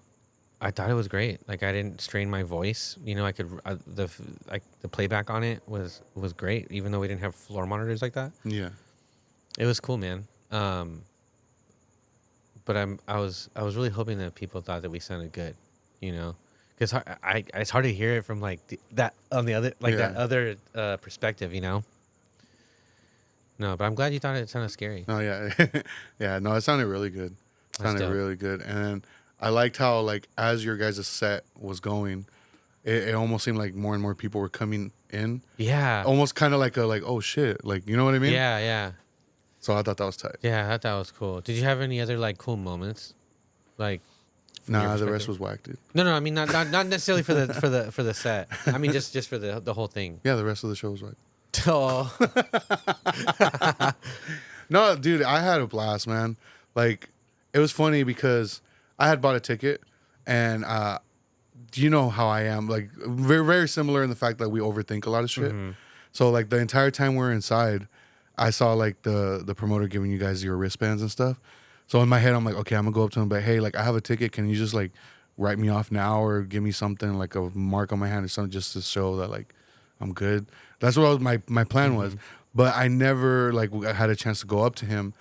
Speaker 2: I thought it was great. Like I didn't strain my voice. You know, I could the playback on it was great, even though we didn't have floor monitors like that.
Speaker 1: Yeah.
Speaker 2: It was cool, man. But I was really hoping that people thought that we sounded good, you know, because it's hard to hear it from like that on the other, like that other perspective, you know. No, but I'm glad you thought it sounded scary.
Speaker 1: Oh yeah, yeah. No, it sounded really good. It sounded
Speaker 2: dope.
Speaker 1: really good, and then I liked how like as your guys' set was going, it almost seemed like more and more people were coming in.
Speaker 2: Yeah.
Speaker 1: Almost kind of like oh shit, like you know what I mean?
Speaker 2: Yeah, yeah.
Speaker 1: So I thought that was tight.
Speaker 2: Yeah, I thought that was cool. Did you have any other like cool moments? Like from your
Speaker 1: Nah, the
Speaker 2: perspective?
Speaker 1: rest was whack, dude.
Speaker 2: No, I mean not necessarily for the set. I mean just for the whole thing.
Speaker 1: Yeah, the rest of the show was whack.
Speaker 2: Oh.
Speaker 1: No, dude, I had a blast, man. Like, it was funny because I had bought a ticket, and you know how I am. Like, very, very similar in the fact that we overthink a lot of shit.
Speaker 2: Mm-hmm.
Speaker 1: So, like, the entire time we were inside, I saw, like, the promoter giving you guys your wristbands and stuff. So, in my head, I'm like, okay, I'm going to go up to him, but hey, like, I have a ticket. Can you just, like, write me off now or give me something, like a mark on my hand or something just to show that, like, I'm good? That's what my plan was. But I never, like, had a chance to go up to him.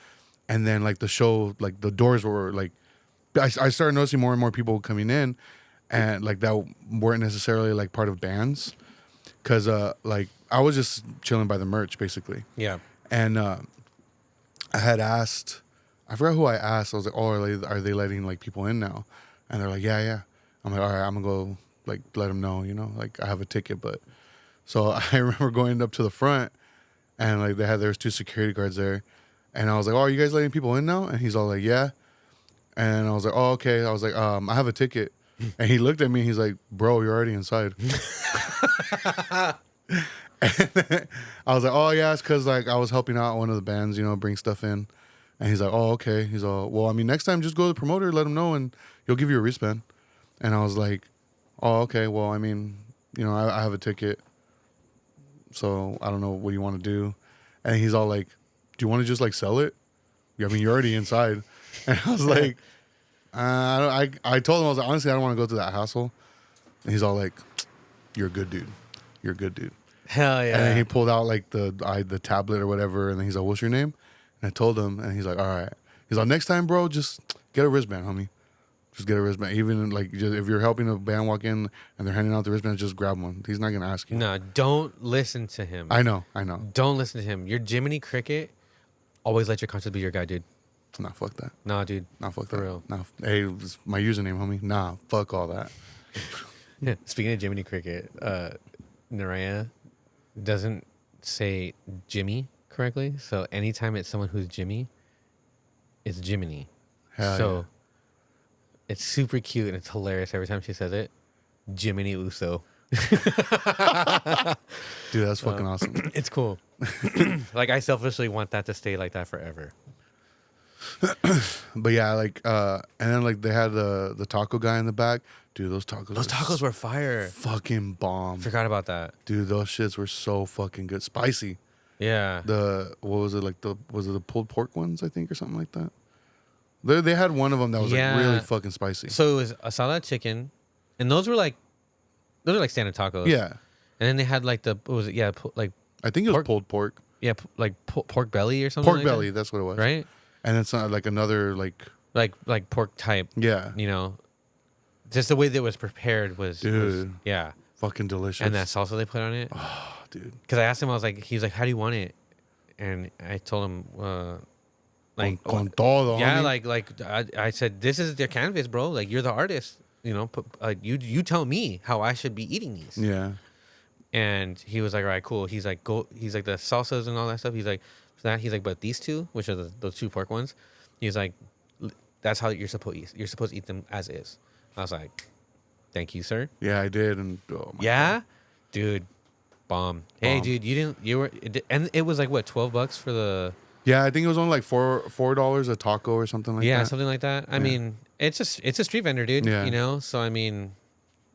Speaker 1: And then, like, the show, like, the doors were, like, I started noticing more and more people coming in. And, like, that weren't necessarily, like, part of bands. Because, like, I was just chilling by the merch, basically.
Speaker 2: Yeah.
Speaker 1: And I had asked, I forgot who I asked. I was like, oh, are they letting, like, people in now? And they're like, yeah. I'm like, all right, I'm going to go, like, let them know, you know? Like, I have a ticket, but... So I remember going up to the front, and like there was 2 security guards there, and I was like, "Oh, are you guys letting people in now?" And he's all like, "Yeah," and I was like, "Oh, okay." I was like, "I have a ticket," and he looked at me, and he's like, "Bro, you're already inside." And then I was like, "Oh yeah, it's because like I was helping out one of the bands, you know, bring stuff in," and he's like, "Oh, okay." He's all, "Well, I mean, next time just go to the promoter, let him know, and he'll give you a wristband." And I was like, "Oh, okay. Well, I mean, you know, I have a ticket." So I don't know what you want to do. And he's all like, do you want to just like sell it? I mean, you're already inside. And I was like, I told him, I was like, honestly, I don't want to go through that hassle. And he's all like, you're a good dude. You're a good dude.
Speaker 2: Hell yeah.
Speaker 1: And then he pulled out like the tablet or whatever. And then he's like, what's your name? And I told him, and he's like, all right. He's like, next time, bro, just get a wristband, homie. Just get a wristband. Even like just if you're helping a band walk in and they're handing out the wristband, just grab one. He's not gonna ask you.
Speaker 2: No, don't listen to him.
Speaker 1: I know.
Speaker 2: Don't listen to him. Your Jiminy Cricket, always let your conscience be your guide, dude.
Speaker 1: Nah, fuck that.
Speaker 2: Nah, dude.
Speaker 1: Nah, fuck
Speaker 2: For
Speaker 1: that.
Speaker 2: real.
Speaker 1: Nah, hey, it's my username, homie. Nah, fuck all that.
Speaker 2: Yeah. Speaking of Jiminy Cricket, Naraya doesn't say Jimmy correctly. So anytime it's someone who's Jimmy, it's Jiminy.
Speaker 1: Hell
Speaker 2: so
Speaker 1: yeah.
Speaker 2: it's super cute and it's hilarious every time she says it. Jiminy Uso.
Speaker 1: Dude, that's fucking awesome.
Speaker 2: It's cool. Like I selfishly want that to stay like that forever.
Speaker 1: But yeah, like and then like they had the taco guy in the back. Dude, those tacos
Speaker 2: were fire.
Speaker 1: fucking bomb.
Speaker 2: Forgot about that.
Speaker 1: Dude, those shits were so fucking good. Spicy.
Speaker 2: Yeah.
Speaker 1: Was it the pulled pork ones, I think, or something like that? They had one of them that was like really
Speaker 2: Yeah.
Speaker 1: fucking spicy.
Speaker 2: So it was a salad chicken, and those are like standard tacos.
Speaker 1: Yeah,
Speaker 2: And then they had like what was it? Yeah, like
Speaker 1: I think it was
Speaker 2: Pork-
Speaker 1: pulled pork,
Speaker 2: yeah, like pork belly or something.
Speaker 1: pork
Speaker 2: like
Speaker 1: belly.
Speaker 2: that,
Speaker 1: That's what it was.
Speaker 2: right?
Speaker 1: And it's not like another like
Speaker 2: Like pork type.
Speaker 1: yeah,
Speaker 2: You know, just the way that it was prepared was
Speaker 1: Dude.
Speaker 2: yeah,
Speaker 1: fucking delicious.
Speaker 2: and that salsa they put on it.
Speaker 1: oh, dude,
Speaker 2: Because I asked him, I was like, he was like, "How do you want it?" And I told him, like,
Speaker 1: con todo.
Speaker 2: yeah,
Speaker 1: homie.
Speaker 2: like I said, this is their canvas, bro. Like you're the artist. You know, you tell me how I should be eating these.
Speaker 1: Yeah,
Speaker 2: And he was like, all right, cool. He's like, go. He's like the salsas and all that stuff. He's like, that. He's like, but these two, which are those two pork ones, he's like, that's how you're supposed to eat. You're supposed to eat them as is. I was like, thank you, sir.
Speaker 1: yeah, I did, and oh my
Speaker 2: Yeah,
Speaker 1: God.
Speaker 2: dude, bomb. Hey,
Speaker 1: Bomb.
Speaker 2: dude, and it was like what, $12 for the.
Speaker 1: Yeah, I think it was only like $4 a taco or something like
Speaker 2: Yeah,
Speaker 1: that.
Speaker 2: something like that. I mean, it's a street vendor, dude.
Speaker 1: Yeah.
Speaker 2: You know, so I mean,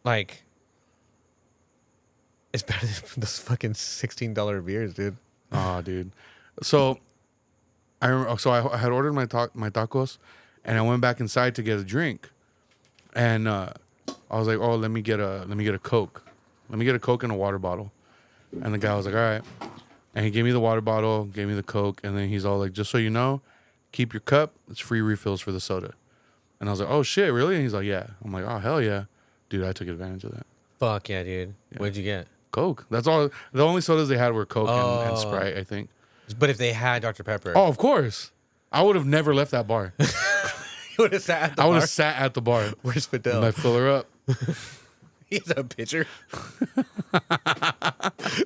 Speaker 2: like, it's better than those fucking $16 beers, dude.
Speaker 1: Oh, dude. So I had ordered my tacos, and I went back inside to get a drink, and I was like, oh, let me get a Coke, let me get a Coke and a water bottle, and the guy was like, all right, and he gave me the water bottle, gave me the Coke, and then he's all like, just so you know, keep your cup, it's free refills for the soda, and I was like, oh shit, really? And he's like, yeah. I'm like, oh hell yeah, dude, I took advantage of that.
Speaker 2: Fuck yeah, dude. What'd you get?
Speaker 1: Coke. That's all. The only sodas they had were Coke and
Speaker 2: Oh.
Speaker 1: Sprite, I think.
Speaker 2: But if they had Dr. Pepper,
Speaker 1: Oh, of course. I would have never left that bar.
Speaker 2: you would have sat at the
Speaker 1: I would
Speaker 2: bar.
Speaker 1: have sat at the bar.
Speaker 2: Where's
Speaker 1: And
Speaker 2: Fidel?
Speaker 1: I fill her up.
Speaker 2: He's a pitcher.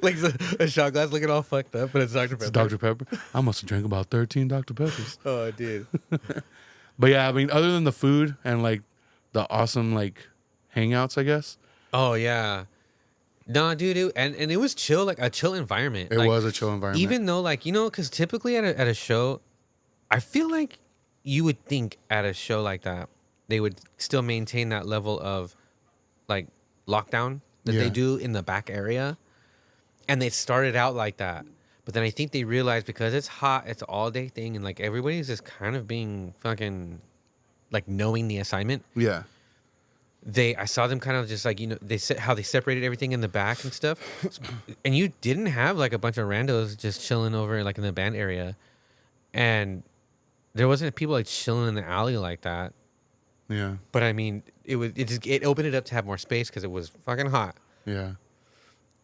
Speaker 2: Like a shot glass looking all fucked up, but it's Dr. Pepper.
Speaker 1: It's Dr. Pepper. I must have drank about 13 Dr. Peppers.
Speaker 2: Oh, dude.
Speaker 1: But yeah, I mean, other than the food and like the awesome like hangouts, I guess.
Speaker 2: Oh, yeah. No, dude, and it was chill, like a chill environment.
Speaker 1: It
Speaker 2: Like,
Speaker 1: was a chill environment.
Speaker 2: even though, like, you know, because typically at a show, I feel like you would think at a show like that, they would still maintain that level of like lockdown that they
Speaker 1: Yeah.
Speaker 2: do in the back area. And they started out like that. But then I think they realized because it's hot, it's an all day thing, and like everybody's just kind of being fucking like knowing the assignment.
Speaker 1: Yeah.
Speaker 2: I saw them kind of just like, you know, they said how they separated everything in the back and stuff. And you didn't have like a bunch of randos just chilling over like in the band area. And there wasn't people like chilling in the alley like that.
Speaker 1: Yeah.
Speaker 2: But I mean, it opened it up to have more space because it was fucking hot.
Speaker 1: Yeah.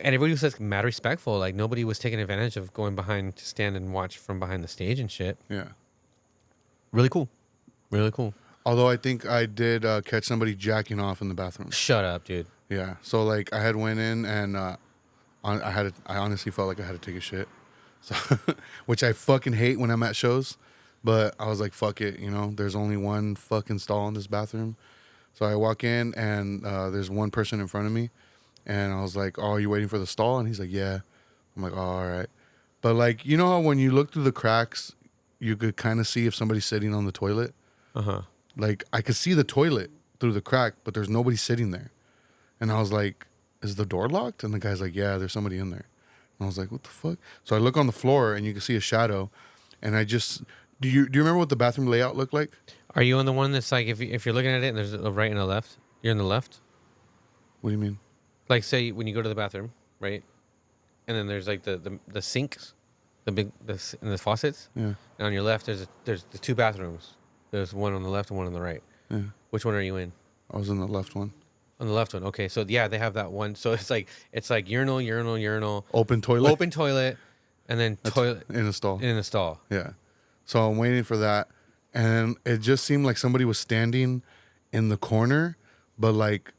Speaker 2: And everybody was like mad respectful. Like nobody was taking advantage of going behind to stand and watch from behind the stage and shit.
Speaker 1: Yeah.
Speaker 2: Really cool. Really cool.
Speaker 1: Although I think I did catch somebody jacking off in the bathroom.
Speaker 2: Shut up, dude.
Speaker 1: Yeah. So like I had went in and I honestly felt like I had to take a shit. So which I fucking hate when I'm at shows, but I was like, fuck it, you know, there's only one fucking stall in this bathroom. So I walk in and there's one person in front of me and I was like, oh, are you waiting for the stall? And he's like, yeah. I'm like, oh, all right. But like, you know how when you look through the cracks, you could kind of see if somebody's sitting on the toilet?
Speaker 2: Uh-huh.
Speaker 1: Like I could see the toilet through the crack, but there's nobody sitting there. And I was like, is the door locked? And the guy's like, yeah, there's somebody in there. And I was like, what the fuck? So I look on the floor and you can see a shadow. And I just, do you remember what the bathroom layout looked like?
Speaker 2: Are you on the one that's like if you're looking at it and there's a right and a left, you're on the left?
Speaker 1: What do you mean?
Speaker 2: Like say when you go to the bathroom, right? And then there's like the sinks, and the faucets.
Speaker 1: Yeah.
Speaker 2: And on your left there's the two bathrooms. There's one on the left and one on the right.
Speaker 1: Yeah.
Speaker 2: Which one are you in?
Speaker 1: I was in the left one.
Speaker 2: On the left one. Okay, so yeah, they have that one. So it's like urinal,
Speaker 1: Open toilet?
Speaker 2: open toilet, and then toilet
Speaker 1: In a stall.
Speaker 2: in a stall.
Speaker 1: Yeah. So I'm waiting for that. And it just seemed like somebody was standing in the corner, but like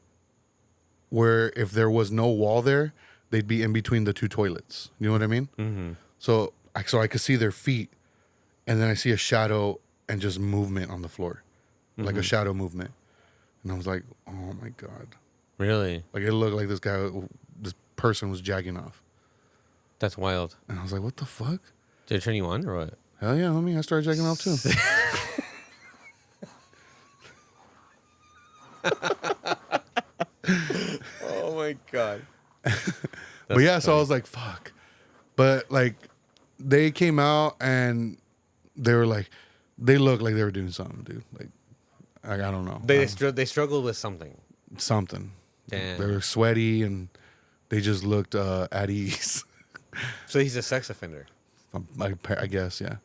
Speaker 1: where if there was no wall there, they'd be in between the two toilets. You know what I mean?
Speaker 2: Mm-hmm.
Speaker 1: So I could see their feet, and then I see a shadow and just movement on the floor, like a shadow movement. And I was like, oh my God.
Speaker 2: Really?
Speaker 1: Like it looked like this person was jacking off.
Speaker 2: That's wild.
Speaker 1: And I was like, what the fuck?
Speaker 2: Did it turn you on or what?
Speaker 1: Hell yeah, homie. I started jacking off too.
Speaker 2: Oh my God.
Speaker 1: But yeah, so I was like, fuck. But like they came out and they were like, They look like they were doing something, dude. Like I don't know.
Speaker 2: They struggled with something.
Speaker 1: Something.
Speaker 2: Damn.
Speaker 1: They were sweaty and they just looked at ease.
Speaker 2: So he's a sex offender.
Speaker 1: I guess, yeah.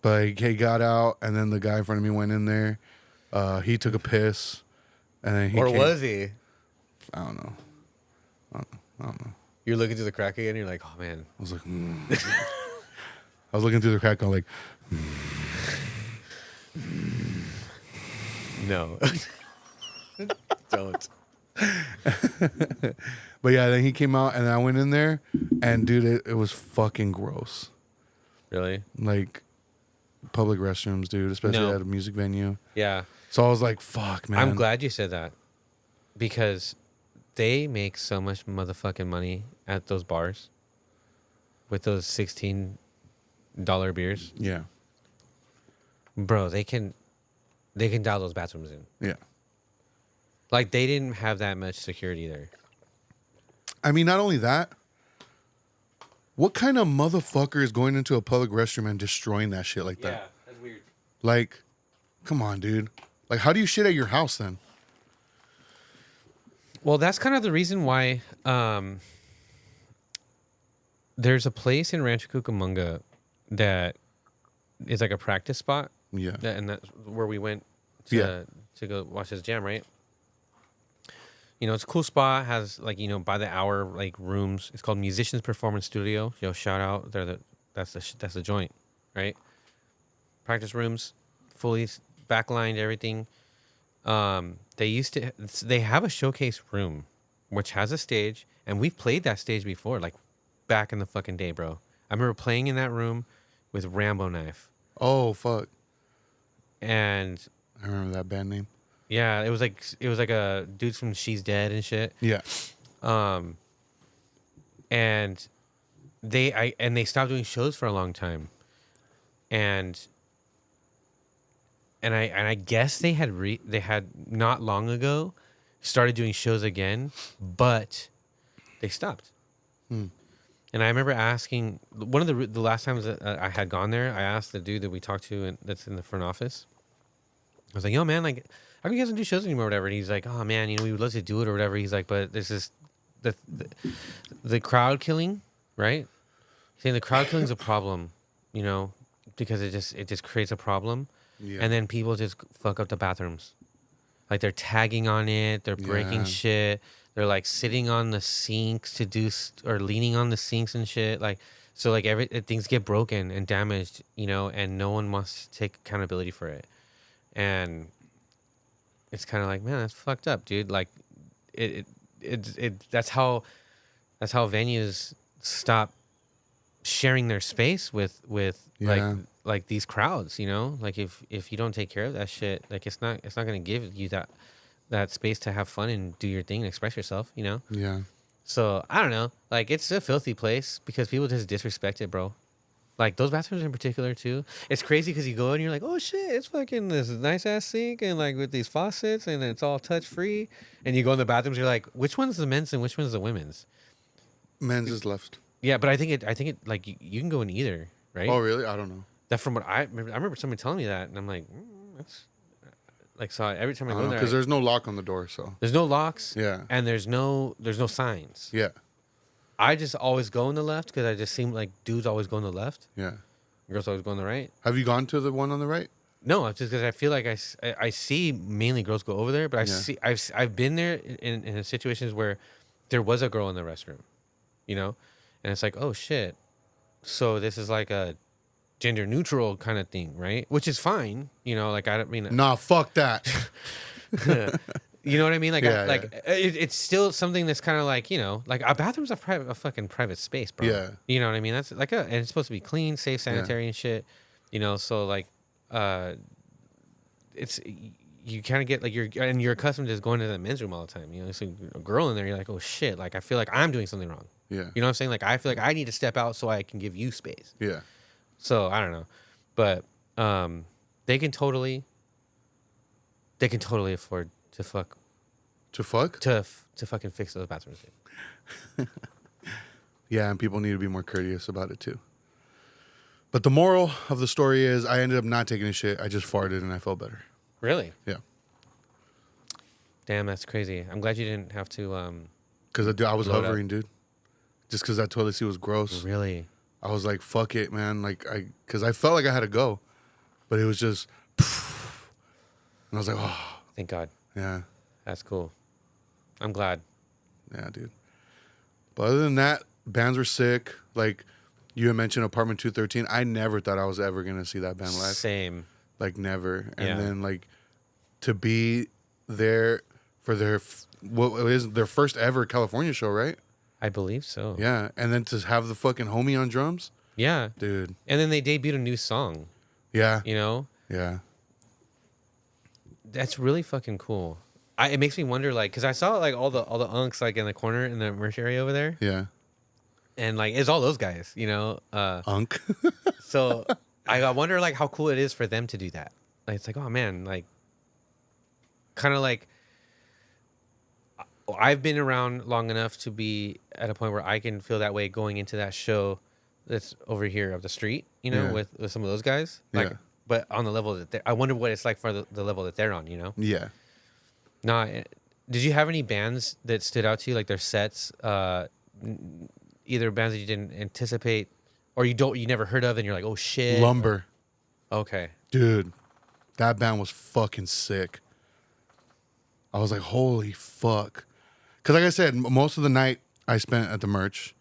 Speaker 1: But he got out, and then the guy in front of me went in there. He took a piss, and then
Speaker 2: Was he?
Speaker 1: I don't know. I don't know.
Speaker 2: You're looking through the crack again. You're like, oh man.
Speaker 1: I was like, I was looking through the crack, going like,
Speaker 2: No. Don't.
Speaker 1: But yeah, then he came out, and I went in there, and dude, it was fucking gross.
Speaker 2: Really?
Speaker 1: Like public restrooms, dude, especially at a music venue.
Speaker 2: Yeah.
Speaker 1: So I was like, fuck, man.
Speaker 2: I'm glad you said that because they make so much motherfucking money at those bars with those $16 beers.
Speaker 1: Yeah.
Speaker 2: Bro, they can dial those bathrooms in.
Speaker 1: Yeah.
Speaker 2: Like they didn't have that much security there.
Speaker 1: I mean, not only that, what kind of motherfucker is going into a public restroom and destroying that shit like that?
Speaker 2: Yeah, that's weird.
Speaker 1: Like, come on, dude. Like, how do you shit at your house then?
Speaker 2: Well, that's kind of the reason why there's a place in Rancho Cucamonga that is like a practice spot.
Speaker 1: Yeah.
Speaker 2: And that's where we went to go watch this jam, right? You know, it's a cool spot. Has like, you know, by the hour like rooms. It's called Musicians Performance Studio. Yo, shout out. That's the joint, right? Practice rooms, fully backlined, everything. They have a showcase room, which has a stage, and we've played that stage before, like back in the fucking day, bro. I remember playing in that room with Rambo Knife.
Speaker 1: Oh, fuck.
Speaker 2: And
Speaker 1: I remember that band name.
Speaker 2: yeah, it was like a dudes from She's Dead and shit.
Speaker 1: Yeah.
Speaker 2: And they stopped doing shows for a long time. And I guess they had not long ago started doing shows again, but they stopped. And I remember asking one of the last times that I had gone there, I asked the dude that we talked to that's in the front office. I was like, "Yo, man, like, how come you guys don't do shows anymore, or whatever?" And he's like, "Oh man, you know, we would love to do it or whatever." He's like, "But there's this the crowd killing, right? He's saying the crowd killing is a problem, you know, because it just creates a problem."
Speaker 1: Yeah.
Speaker 2: And then people just fuck up the bathrooms. Like they're tagging on it, they're breaking shit. They're like sitting on the sinks or leaning on the sinks and shit. Like, so like things get broken and damaged, you know, and no one wants to take accountability for it. And it's kind of like, man, that's fucked up, dude. Like that's how venues stop sharing their space with like these crowds, you know, like if you don't take care of that shit, like it's not going to give you that space to have fun and do your thing and express yourself, you know?
Speaker 1: Yeah.
Speaker 2: So I don't know, like it's a filthy place because people just disrespect it, bro. Like those bathrooms in particular too. It's crazy because you go and you're like, oh shit, it's fucking this nice ass sink and like with these faucets and it's all touch free. And you go in the bathrooms, you're like, which one's the men's and which one's the women's?
Speaker 1: Men's is left.
Speaker 2: Yeah, but I think it like you can go in either, right?
Speaker 1: Oh really? I don't know.
Speaker 2: That from what I remember someone telling me that, and I'm like, that's like, so every time I go there,
Speaker 1: because there's no lock on the door, so
Speaker 2: there's no locks,
Speaker 1: yeah,
Speaker 2: and there's no signs.
Speaker 1: Yeah.
Speaker 2: I just always go on the left because I just seem like dudes always go on the left.
Speaker 1: Yeah.
Speaker 2: Girls always go on the right.
Speaker 1: Have you gone to the one on the right?
Speaker 2: No, it's just because I feel like I see mainly girls go over there, but I've been there in situations where there was a girl in the restroom, you know, and it's like, oh shit, so this is like a gender neutral kind of thing, right? Which is fine, you know, like I don't mean
Speaker 1: nah, fuck that.
Speaker 2: You know what I mean? Like,
Speaker 1: Yeah,
Speaker 2: it's still something that's kind of like, you know, like a bathroom's a fucking private space, bro.
Speaker 1: Yeah.
Speaker 2: You know what I mean? That's like and it's supposed to be clean, safe, sanitary, and shit. You know, so like, it's you kind of get like you're accustomed to just going to the men's room all the time. You know, so a girl in there, you're like, oh shit, like I feel like I'm doing something wrong.
Speaker 1: Yeah.
Speaker 2: You know what I'm saying? Like I feel like I need to step out so I can give you space.
Speaker 1: Yeah.
Speaker 2: So I don't know, but they can totally afford to fuck.
Speaker 1: To fuck?
Speaker 2: To fucking fix those bathrooms.
Speaker 1: Yeah, and people need to be more courteous about it too. But the moral of the story is I ended up not taking a shit. I just farted and I felt better.
Speaker 2: Really?
Speaker 1: Yeah.
Speaker 2: Damn, that's crazy. I'm glad you didn't have to.
Speaker 1: Because I was
Speaker 2: Load up.
Speaker 1: hovering, dude. Just because that toilet seat was gross.
Speaker 2: Really?
Speaker 1: I was like, fuck it, man. Because I felt like I had to go. But it was just. And I was like, oh.
Speaker 2: Thank God.
Speaker 1: Yeah.
Speaker 2: That's cool. I'm glad.
Speaker 1: Yeah, dude. But other than that, bands were sick. Like, you had mentioned Apartment 213. I never thought I was ever going to see that band live.
Speaker 2: Same.
Speaker 1: Like, never. And
Speaker 2: Yeah.
Speaker 1: then, like, to be there for what is their first ever California show, right?
Speaker 2: I believe so.
Speaker 1: Yeah. And then to have the fucking homie on drums.
Speaker 2: Yeah.
Speaker 1: Dude.
Speaker 2: And then they debuted a new song.
Speaker 1: Yeah.
Speaker 2: You know?
Speaker 1: Yeah.
Speaker 2: That's really fucking cool. It makes me wonder, like, because I saw like all the unks like in the corner in the merch area over there,
Speaker 1: Yeah.
Speaker 2: and like it's all those guys, you know.
Speaker 1: Unk.
Speaker 2: So I wonder like how cool it is for them to do that. Like it's like, oh man, like kind of like I've been around long enough to be at a point where I can feel that way going into that show that's over here up the street, you know,
Speaker 1: Yeah.
Speaker 2: with some of those guys. Like,
Speaker 1: Yeah.
Speaker 2: but on the level that I wonder what it's like for the level that they're on, you know.
Speaker 1: Yeah.
Speaker 2: Nah, did you have any bands that stood out to you, like their sets? Either bands that you didn't anticipate, or you never heard of, and you're like, oh shit.
Speaker 1: Lumber.
Speaker 2: Okay.
Speaker 1: Dude, that band was fucking sick. I was like, holy fuck. Because like I said, most of the night I spent at the merch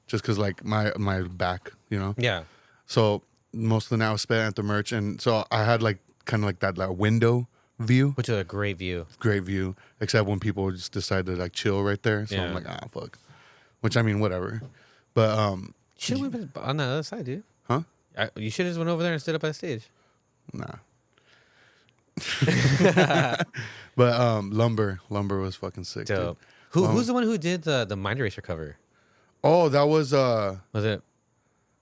Speaker 1: just because like my back, you know?
Speaker 2: Yeah.
Speaker 1: So most of the night I was spent at the merch. And so I had like kind of like that like window view.
Speaker 2: Which is a great view.
Speaker 1: Great view. Except when people just decide to like chill right there. So I'm
Speaker 2: Yeah.
Speaker 1: like, fuck. Which I mean, whatever. But
Speaker 2: You should have went on the other side, dude.
Speaker 1: huh?
Speaker 2: You should have just went over there and stood up on stage.
Speaker 1: Nah. But lumber was fucking sick.
Speaker 2: Dope.
Speaker 1: Dude.
Speaker 2: Who's the one who did the Mind Eraser cover?
Speaker 1: Oh, that was
Speaker 2: Was it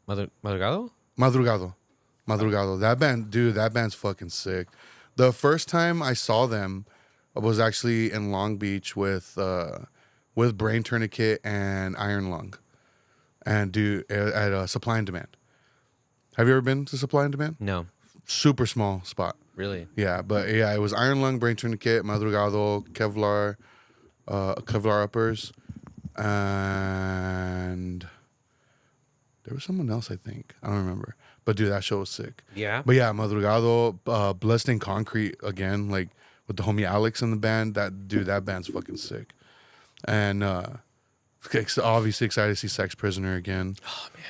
Speaker 2: Madrugado?
Speaker 1: Madrugado. That band, dude, that band's fucking sick. The first time I saw them was actually in Long Beach with Brain Tourniquet and Iron Lung. And dude, at Supply and Demand. Have you ever been to Supply and Demand?
Speaker 2: No.
Speaker 1: Super small spot.
Speaker 2: Really?
Speaker 1: Yeah, but yeah, it was Iron Lung, Brain Tourniquet, Madrugado, Kevlar uppers, and there was someone else, I think. I don't remember. But dude, that show was sick.
Speaker 2: Yeah.
Speaker 1: But yeah, Madrugado, Blessed in Concrete again, like with the homie Alex in the band. That band's fucking sick. And obviously excited to see Sex Prisoner again.
Speaker 2: Oh man.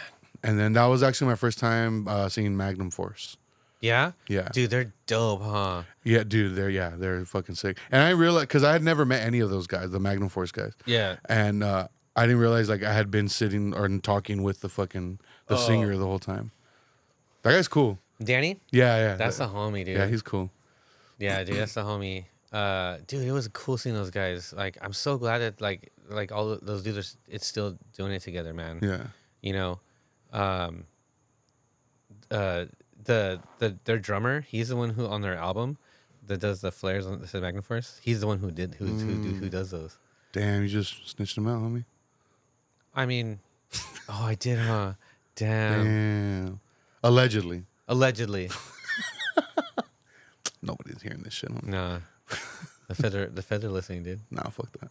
Speaker 1: And then that was actually my first time singing Magnum Force.
Speaker 2: Yeah.
Speaker 1: Yeah.
Speaker 2: Dude, they're dope, huh?
Speaker 1: Yeah, dude, they're fucking sick. And I realized, because I had never met any of those guys, the Magnum Force guys.
Speaker 2: Yeah.
Speaker 1: And I didn't realize like I had been sitting or talking with the singer the whole time. That guy's cool.
Speaker 2: Danny?
Speaker 1: Yeah.
Speaker 2: That's the homie, dude.
Speaker 1: Yeah, he's cool.
Speaker 2: Yeah, dude, that's the homie. Dude, it was cool seeing those guys. Like, I'm so glad that like all of those dudes it's still doing it together, man.
Speaker 1: Yeah.
Speaker 2: You know, their drummer, he's the one who on their album that does the flares on the Magnum Force. He's the one who does those.
Speaker 1: Damn, you just snitched him out, homie.
Speaker 2: I mean, oh, I did, huh? Damn.
Speaker 1: Damn. Allegedly. Nobody's hearing this shit, homie.
Speaker 2: Nah. The feds are listening, dude.
Speaker 1: Nah, fuck that.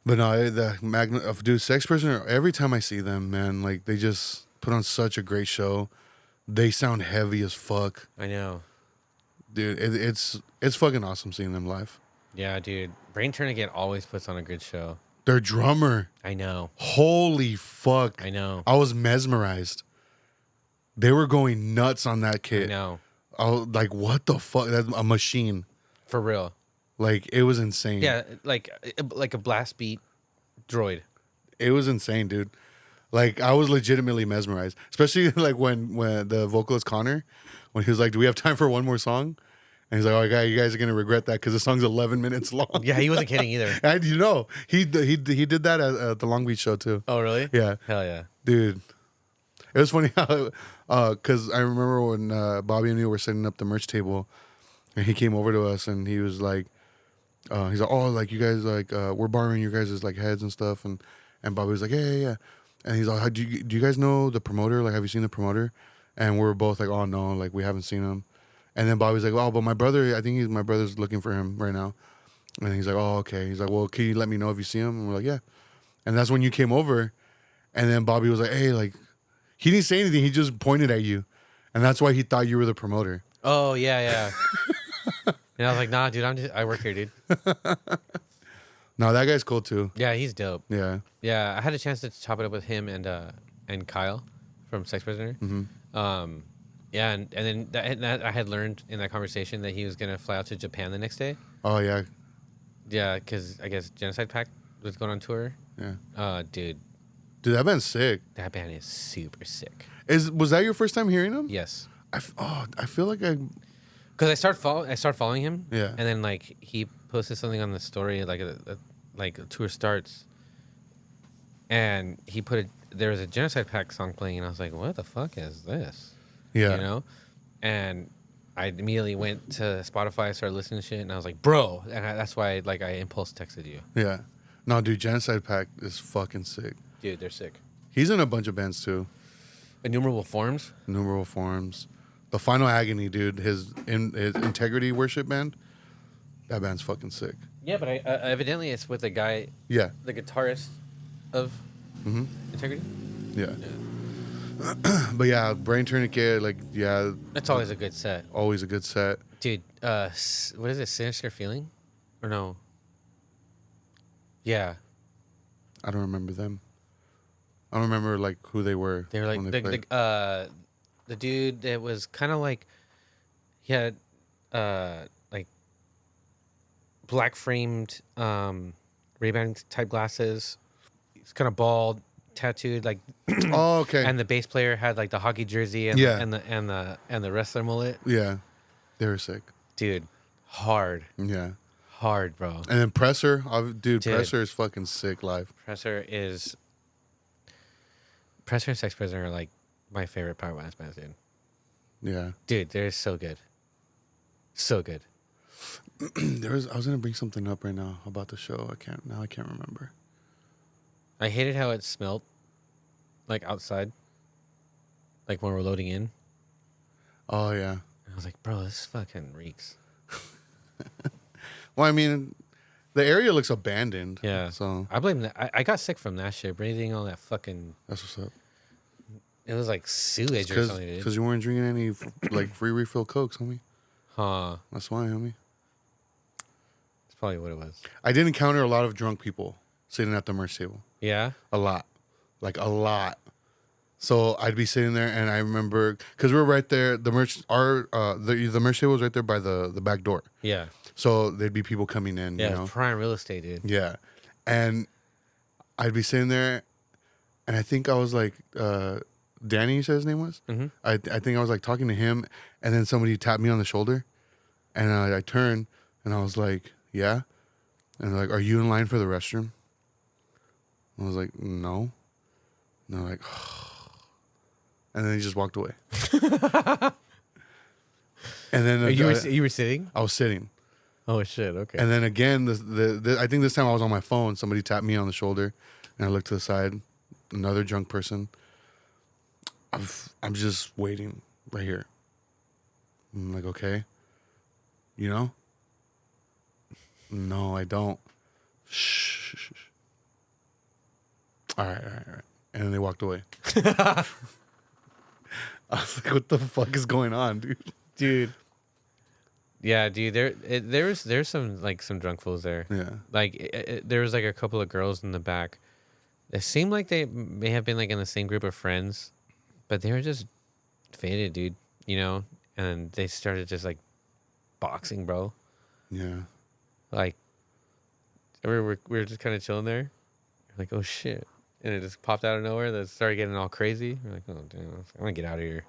Speaker 1: But no, the Magnum, dude, Sex Prisoner, every time I see them, man, like they just put on such a great show. They sound heavy as fuck.
Speaker 2: I know.
Speaker 1: Dude, it's fucking awesome seeing them live.
Speaker 2: Yeah, dude. Brain Tourniquet always puts on a good show.
Speaker 1: Their drummer,
Speaker 2: I know.
Speaker 1: holy fuck.
Speaker 2: I know.
Speaker 1: I was mesmerized. They were going nuts on that
Speaker 2: I
Speaker 1: kit.
Speaker 2: know.
Speaker 1: I was like, what the fuck? That's a machine.
Speaker 2: For real.
Speaker 1: Like, it was insane.
Speaker 2: Yeah, like a blast beat droid.
Speaker 1: It was insane, dude. Like, I was legitimately mesmerized. Especially, like, when the vocalist Connor, when he was like, do we have time for one more song? And he's like, oh, you guys are going to regret that because the song's 11 minutes long.
Speaker 2: Yeah, he wasn't kidding either.
Speaker 1: And you know, he did that at the Long Beach show, too.
Speaker 2: Oh, really?
Speaker 1: Yeah.
Speaker 2: Hell yeah.
Speaker 1: Dude. It was funny how, because I remember when Bobby and me were setting up the merch table, and he came over to us, and he was like, he's like, oh, like, you guys, like, we're borrowing your guys' like heads and stuff, and Bobby was like, yeah. And he's like, do you guys know the promoter? Like, have you seen the promoter? And we're both like, oh, no, like, we haven't seen him. And then Bobby's like, oh, but my brother, I think my brother's looking for him right now. And he's like, oh, okay. He's like, well, can you let me know if you see him? And we're like, yeah. And that's when you came over. And then Bobby was like, hey, like, he didn't say anything. He just pointed at you. And that's why he thought you were the promoter.
Speaker 2: Oh, yeah. And I was like, nah, dude, I work here, dude.
Speaker 1: No, that guy's cool too.
Speaker 2: Yeah, he's dope.
Speaker 1: Yeah.
Speaker 2: Yeah, I had a chance to chop it up with him and Kyle from Sex Prisoner.
Speaker 1: Mm-hmm.
Speaker 2: Yeah, and then that I had learned in that conversation that he was gonna fly out to Japan the next day.
Speaker 1: Oh, yeah.
Speaker 2: Yeah, because I guess Genocide Pact was going on tour.
Speaker 1: Yeah.
Speaker 2: Dude,
Speaker 1: That band's sick.
Speaker 2: that band is super sick.
Speaker 1: Was that your first time hearing him?
Speaker 2: Yes.
Speaker 1: I feel like
Speaker 2: Because I started following him.
Speaker 1: Yeah.
Speaker 2: And then like he posted something on the story like a tour starts, and there was a Genocide Pact song playing, and I was like, what the fuck is this?
Speaker 1: Yeah.
Speaker 2: You know, and I immediately went to Spotify, started listening to shit, and I was like, bro, and that's why I impulse texted you.
Speaker 1: Yeah. No, dude, Genocide Pact is fucking sick.
Speaker 2: Dude, they're sick.
Speaker 1: He's in a bunch of bands too.
Speaker 2: Innumerable Forms.
Speaker 1: Innumerable Forms. The Final Agony, dude. His Integrity Worship band. That band's fucking sick.
Speaker 2: Yeah, but evidently it's with the guy,
Speaker 1: Yeah.
Speaker 2: the guitarist of
Speaker 1: Mm-hmm.
Speaker 2: Integrity.
Speaker 1: Yeah. But yeah, Brain Tourniquet, like, yeah.
Speaker 2: That's always a good set.
Speaker 1: Always a good set.
Speaker 2: Dude, what is it? Sinister Feeling? Or no? Yeah.
Speaker 1: I don't remember them. I don't remember, like, who they were.
Speaker 2: They were like,
Speaker 1: when they played.
Speaker 2: the dude that was kind of like, he had, like, black framed, Ray-Ban type glasses. He's kind of bald, tattooed, like,
Speaker 1: Oh, okay.
Speaker 2: and the bass player had like the hockey jersey and
Speaker 1: Yeah.
Speaker 2: and the wrestler mullet.
Speaker 1: Yeah. They were sick.
Speaker 2: Dude, hard,
Speaker 1: Yeah.
Speaker 2: bro.
Speaker 1: And then Presser. Dude,
Speaker 2: Dude.
Speaker 1: Presser is fucking sick live.
Speaker 2: Presser and Sex Prisoner are like my favorite power violence bands, dude.
Speaker 1: Yeah.
Speaker 2: Dude, they're so good. So good.
Speaker 1: I was gonna bring something up right now about the show. I can't remember.
Speaker 2: I hated how it smelled, like outside, like when we're loading in.
Speaker 1: Oh yeah.
Speaker 2: I was like, bro, this fucking reeks.
Speaker 1: Well, I mean, the area looks abandoned.
Speaker 2: Yeah.
Speaker 1: So
Speaker 2: I blame that. I got sick from that shit. Breathing all that fucking.
Speaker 1: that's what's up.
Speaker 2: It was like sewage or something, dude.
Speaker 1: Because you weren't drinking any like free refill Cokes, homie.
Speaker 2: Huh.
Speaker 1: That's why, homie.
Speaker 2: That's probably what it was.
Speaker 1: I did encounter a lot of drunk people sitting at the merch table.
Speaker 2: Yeah.
Speaker 1: A lot. Like a lot. So I'd be sitting there, and I remember because we're right there. The merch table was right there by the back door.
Speaker 2: Yeah.
Speaker 1: So there'd be people coming in.
Speaker 2: Yeah.
Speaker 1: You know?
Speaker 2: Prime real estate, dude.
Speaker 1: Yeah. And I'd be sitting there, and I think I was like, Danny, you said his name was?
Speaker 2: Mm-hmm.
Speaker 1: I think I was like talking to him, and then somebody tapped me on the shoulder, and I turned, and I was like, yeah. And they're like, are you in line for the restroom? I was like, no. And they're like, and then he just walked away. And then
Speaker 2: You were sitting?
Speaker 1: I was sitting.
Speaker 2: Oh shit! Okay.
Speaker 1: And then again, I think this time I was on my phone. Somebody tapped me on the shoulder, and I looked to the side. Another drunk person. I'm just waiting right here. I'm like, okay. You know? No, I don't. Shh. All right. And then they walked away. I was like, what the fuck is going on, dude?
Speaker 2: Yeah, dude. There's some drunk fools there.
Speaker 1: Yeah.
Speaker 2: Like there was like a couple of girls in the back. It seemed like they may have been like in the same group of friends, but they were just faded, dude. You know, and they started just like boxing, bro.
Speaker 1: Yeah.
Speaker 2: Like we were just kind of chilling there, like, oh shit, and it just popped out of nowhere. That started getting all crazy. We're like, oh damn, I'm gonna get out of here.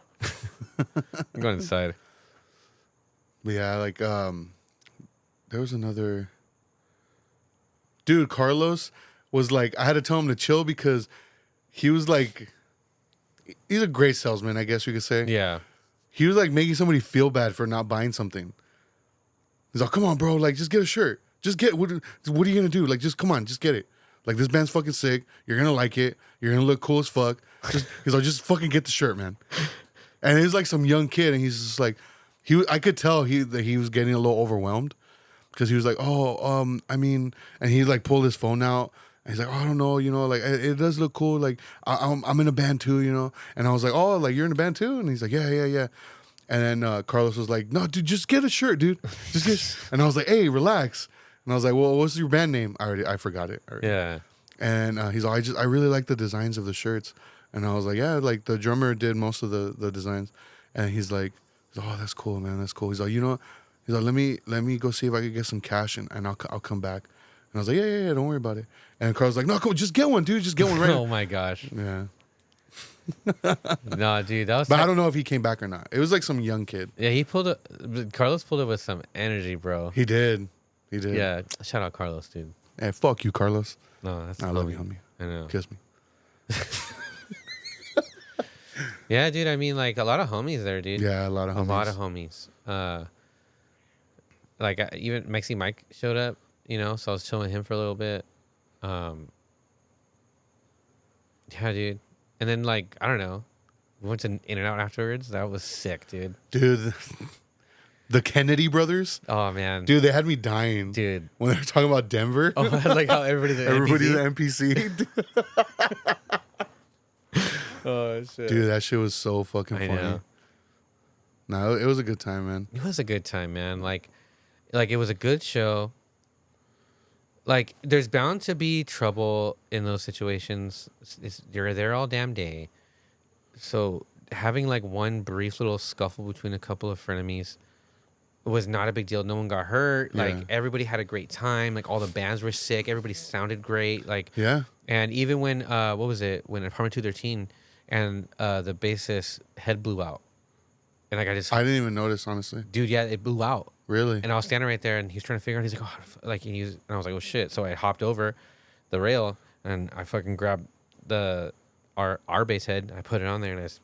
Speaker 2: I'm going inside.
Speaker 1: But yeah, like there was another dude, Carlos was like, I had to tell him to chill because he was like, he's a great salesman, I guess you could say.
Speaker 2: Yeah.
Speaker 1: He was like making somebody feel bad for not buying something. He's like, come on, bro, like just get a shirt. Just get what are you gonna do? Like, just come on, just get it. Like, this band's fucking sick. You're gonna like it. You're gonna look cool as fuck. He's like, just fucking get the shirt, man. And he's like some young kid, and he's just like, I could tell that he was getting a little overwhelmed because he was like, I mean, and he like pulled his phone out. And he's like, oh, I don't know, like it does look cool. Like I'm in a band too. And I was like, oh, like you're in a band too? And he's like, yeah. And then Carlos was like, no, dude, just get a shirt, dude. Just get. And I was like, hey, relax. And I was like, well, what's your band name? I forgot it. Already.
Speaker 2: Yeah.
Speaker 1: And he's like, I really like the designs of the shirts. And I was like, yeah, like the drummer did most of the designs. And he's like, oh, that's cool, man. That's cool. He's like, he's like, let me go see if I can get some cash and I'll come back. And I was like, yeah, don't worry about it. And Carl's like, no, come on, just get one, dude. Just get one right
Speaker 2: Oh my gosh.
Speaker 1: Yeah.
Speaker 2: No, dude, that was.
Speaker 1: But I don't know if he came back or not. It was like some young kid.
Speaker 2: Yeah, Carlos pulled it with some energy, bro.
Speaker 1: He did.
Speaker 2: Yeah, shout out Carlos, dude.
Speaker 1: Hey, fuck you, Carlos.
Speaker 2: No, that's
Speaker 1: I love you, homie.
Speaker 2: I know.
Speaker 1: Kiss me.
Speaker 2: Yeah, dude. I mean, like a lot of homies there, dude.
Speaker 1: Yeah, a lot of homies.
Speaker 2: A lot of homies. Like even Mexi Mike showed up, so I was chilling with him for a little bit. Yeah, dude. And then like I don't know, we went to In-N-Out afterwards. That was sick, dude.
Speaker 1: Dude, the Kennedy brothers.
Speaker 2: Oh man,
Speaker 1: Dude, they had me dying,
Speaker 2: dude.
Speaker 1: when they were talking about Denver.
Speaker 2: Oh, like how everybody's
Speaker 1: Everybody's an NPC.
Speaker 2: Oh shit,
Speaker 1: Dude, that shit was so fucking funny.
Speaker 2: know.
Speaker 1: No, it was a good time, man.
Speaker 2: It was a good time, man. Like it was a good show. Like, there's bound to be trouble in those situations. You're there all damn day. So having like one brief little scuffle between a couple of frenemies was not a big deal. No one got hurt. Like, everybody had a great time. Like, all the bands were sick. Everybody sounded great. Like,
Speaker 1: yeah.
Speaker 2: And even when, what was it? When Apartment 213 and the bassist head blew out. And like, I
Speaker 1: didn't even notice, honestly.
Speaker 2: Dude, yeah, it blew out.
Speaker 1: Really?
Speaker 2: And I was standing right there, and he's trying to figure out. He's like, "Oh, like," and I was like, "Oh shit!" So I hopped over the rail, and I fucking grabbed our bass head. And I put it on there, and I just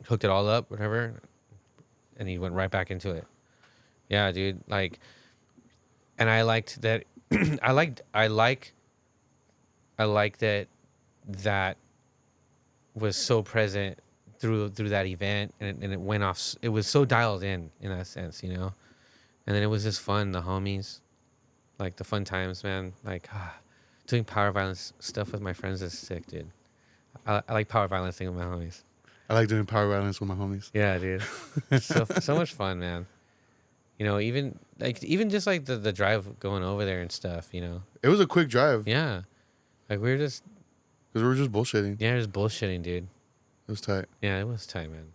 Speaker 2: hooked it all up, whatever. And he went right back into it. Yeah, dude. Like, and I liked that. I like that was so present through that event, and it went off. It was so dialed in that sense, And then it was just fun, the homies, like the fun times, man. Like doing power violence stuff with my friends is sick, dude. I like power violence thing with my homies.
Speaker 1: I like doing power violence with my homies.
Speaker 2: Yeah, dude. so much fun, man. Even just like the drive going over there and stuff.
Speaker 1: It was a quick drive.
Speaker 2: Yeah, like we were just
Speaker 1: because we were just bullshitting.
Speaker 2: Yeah, just bullshitting, dude.
Speaker 1: It was tight.
Speaker 2: Yeah, it was tight, man.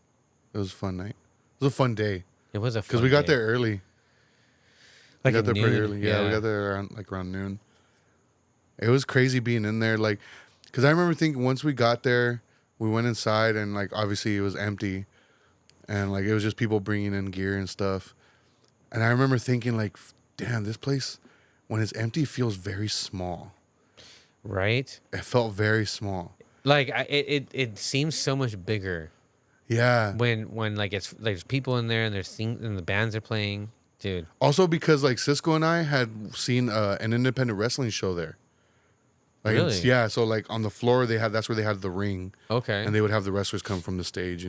Speaker 1: It was a fun night. It was a fun day.
Speaker 2: It was a fun
Speaker 1: because we got
Speaker 2: day.
Speaker 1: there early.
Speaker 2: Like
Speaker 1: we got there
Speaker 2: noon.
Speaker 1: pretty early. Yeah, we got there around noon. It was crazy being in there, like, because I remember thinking once we got there, we went inside and like obviously it was empty, and like it was just people bringing in gear and stuff, and I remember thinking like, damn, this place when it's empty feels very small.
Speaker 2: Right.
Speaker 1: It felt very small.
Speaker 2: Like it seems so much bigger.
Speaker 1: Yeah.
Speaker 2: When like there's people in there and there's things and the bands are playing. Dude.
Speaker 1: Also because like Cisco and I had seen an independent wrestling show there. Like,
Speaker 2: really?
Speaker 1: Yeah. So like on the floor that's where they had the ring.
Speaker 2: Okay.
Speaker 1: And they would have the wrestlers come from the stage,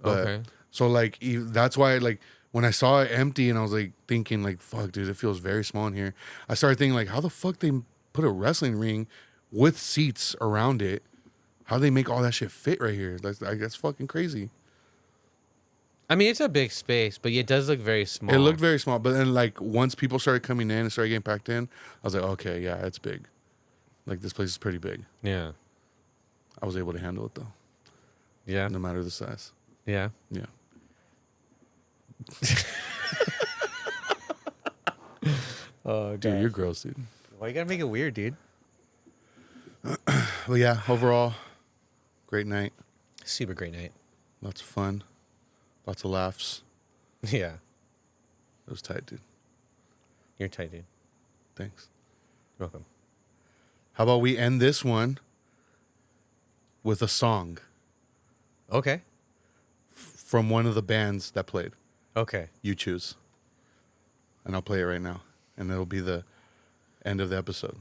Speaker 1: But,
Speaker 2: okay.
Speaker 1: So like that's why like when I saw it empty and I was like thinking like, fuck, dude, it feels very small in here. I started thinking like, how the fuck they put a wrestling ring with seats around it? How they make all that shit fit right here? That's fucking crazy.
Speaker 2: I mean, it's a big space, but it does look very small.
Speaker 1: It looked very small, but then like once people started coming in and started getting packed in, I was like, okay, yeah, it's big. Like this place is pretty big.
Speaker 2: Yeah.
Speaker 1: I was able to handle it though.
Speaker 2: Yeah.
Speaker 1: No matter the size.
Speaker 2: Yeah.
Speaker 1: Yeah.
Speaker 2: Oh,
Speaker 1: dude, you're gross, dude.
Speaker 2: Why you gotta make it weird, dude?
Speaker 1: Well, yeah, overall, great night.
Speaker 2: Super great night.
Speaker 1: Lots of fun. Lots of laughs.
Speaker 2: Yeah.
Speaker 1: It was tight, dude.
Speaker 2: You're tight, dude.
Speaker 1: Thanks.
Speaker 2: You're welcome.
Speaker 1: How about we end this one with a song
Speaker 2: Okay.
Speaker 1: from one of the bands that played.
Speaker 2: Okay.
Speaker 1: You choose. And I'll play it right now. And it'll be the end of the episode.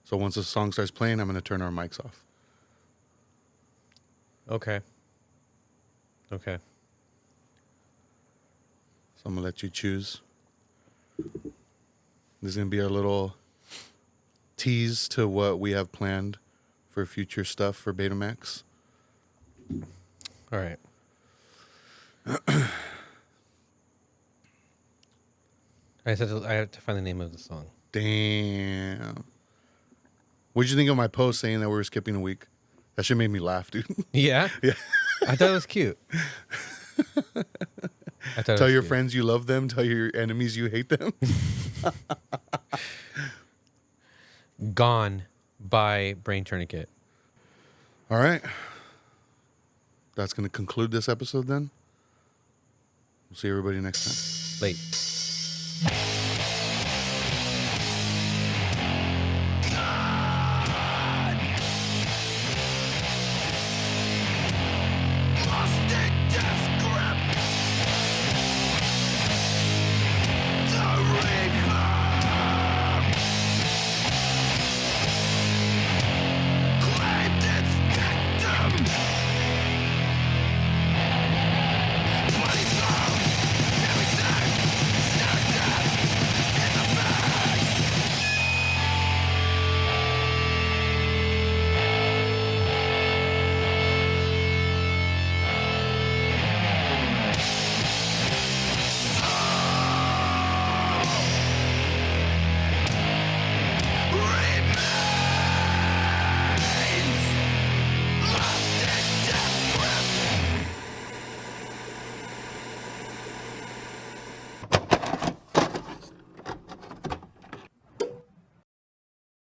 Speaker 1: So once the song starts playing, I'm going to turn our mics off.
Speaker 2: Okay. Okay.
Speaker 1: So I'm going to let you choose. This is going to be a little tease to what we have planned for future stuff for Betamax.
Speaker 2: All right. I have to find the name of the song.
Speaker 1: Damn. What'd you think of my post saying that we were skipping a week? That shit made me laugh, dude.
Speaker 2: Yeah?
Speaker 1: Yeah.
Speaker 2: I thought it was cute.
Speaker 1: Tell your friends you love them. Tell your enemies you hate them.
Speaker 2: Gone by Brain Tourniquet.
Speaker 1: All right. That's going to conclude this episode then. We'll see everybody next time.
Speaker 2: Late.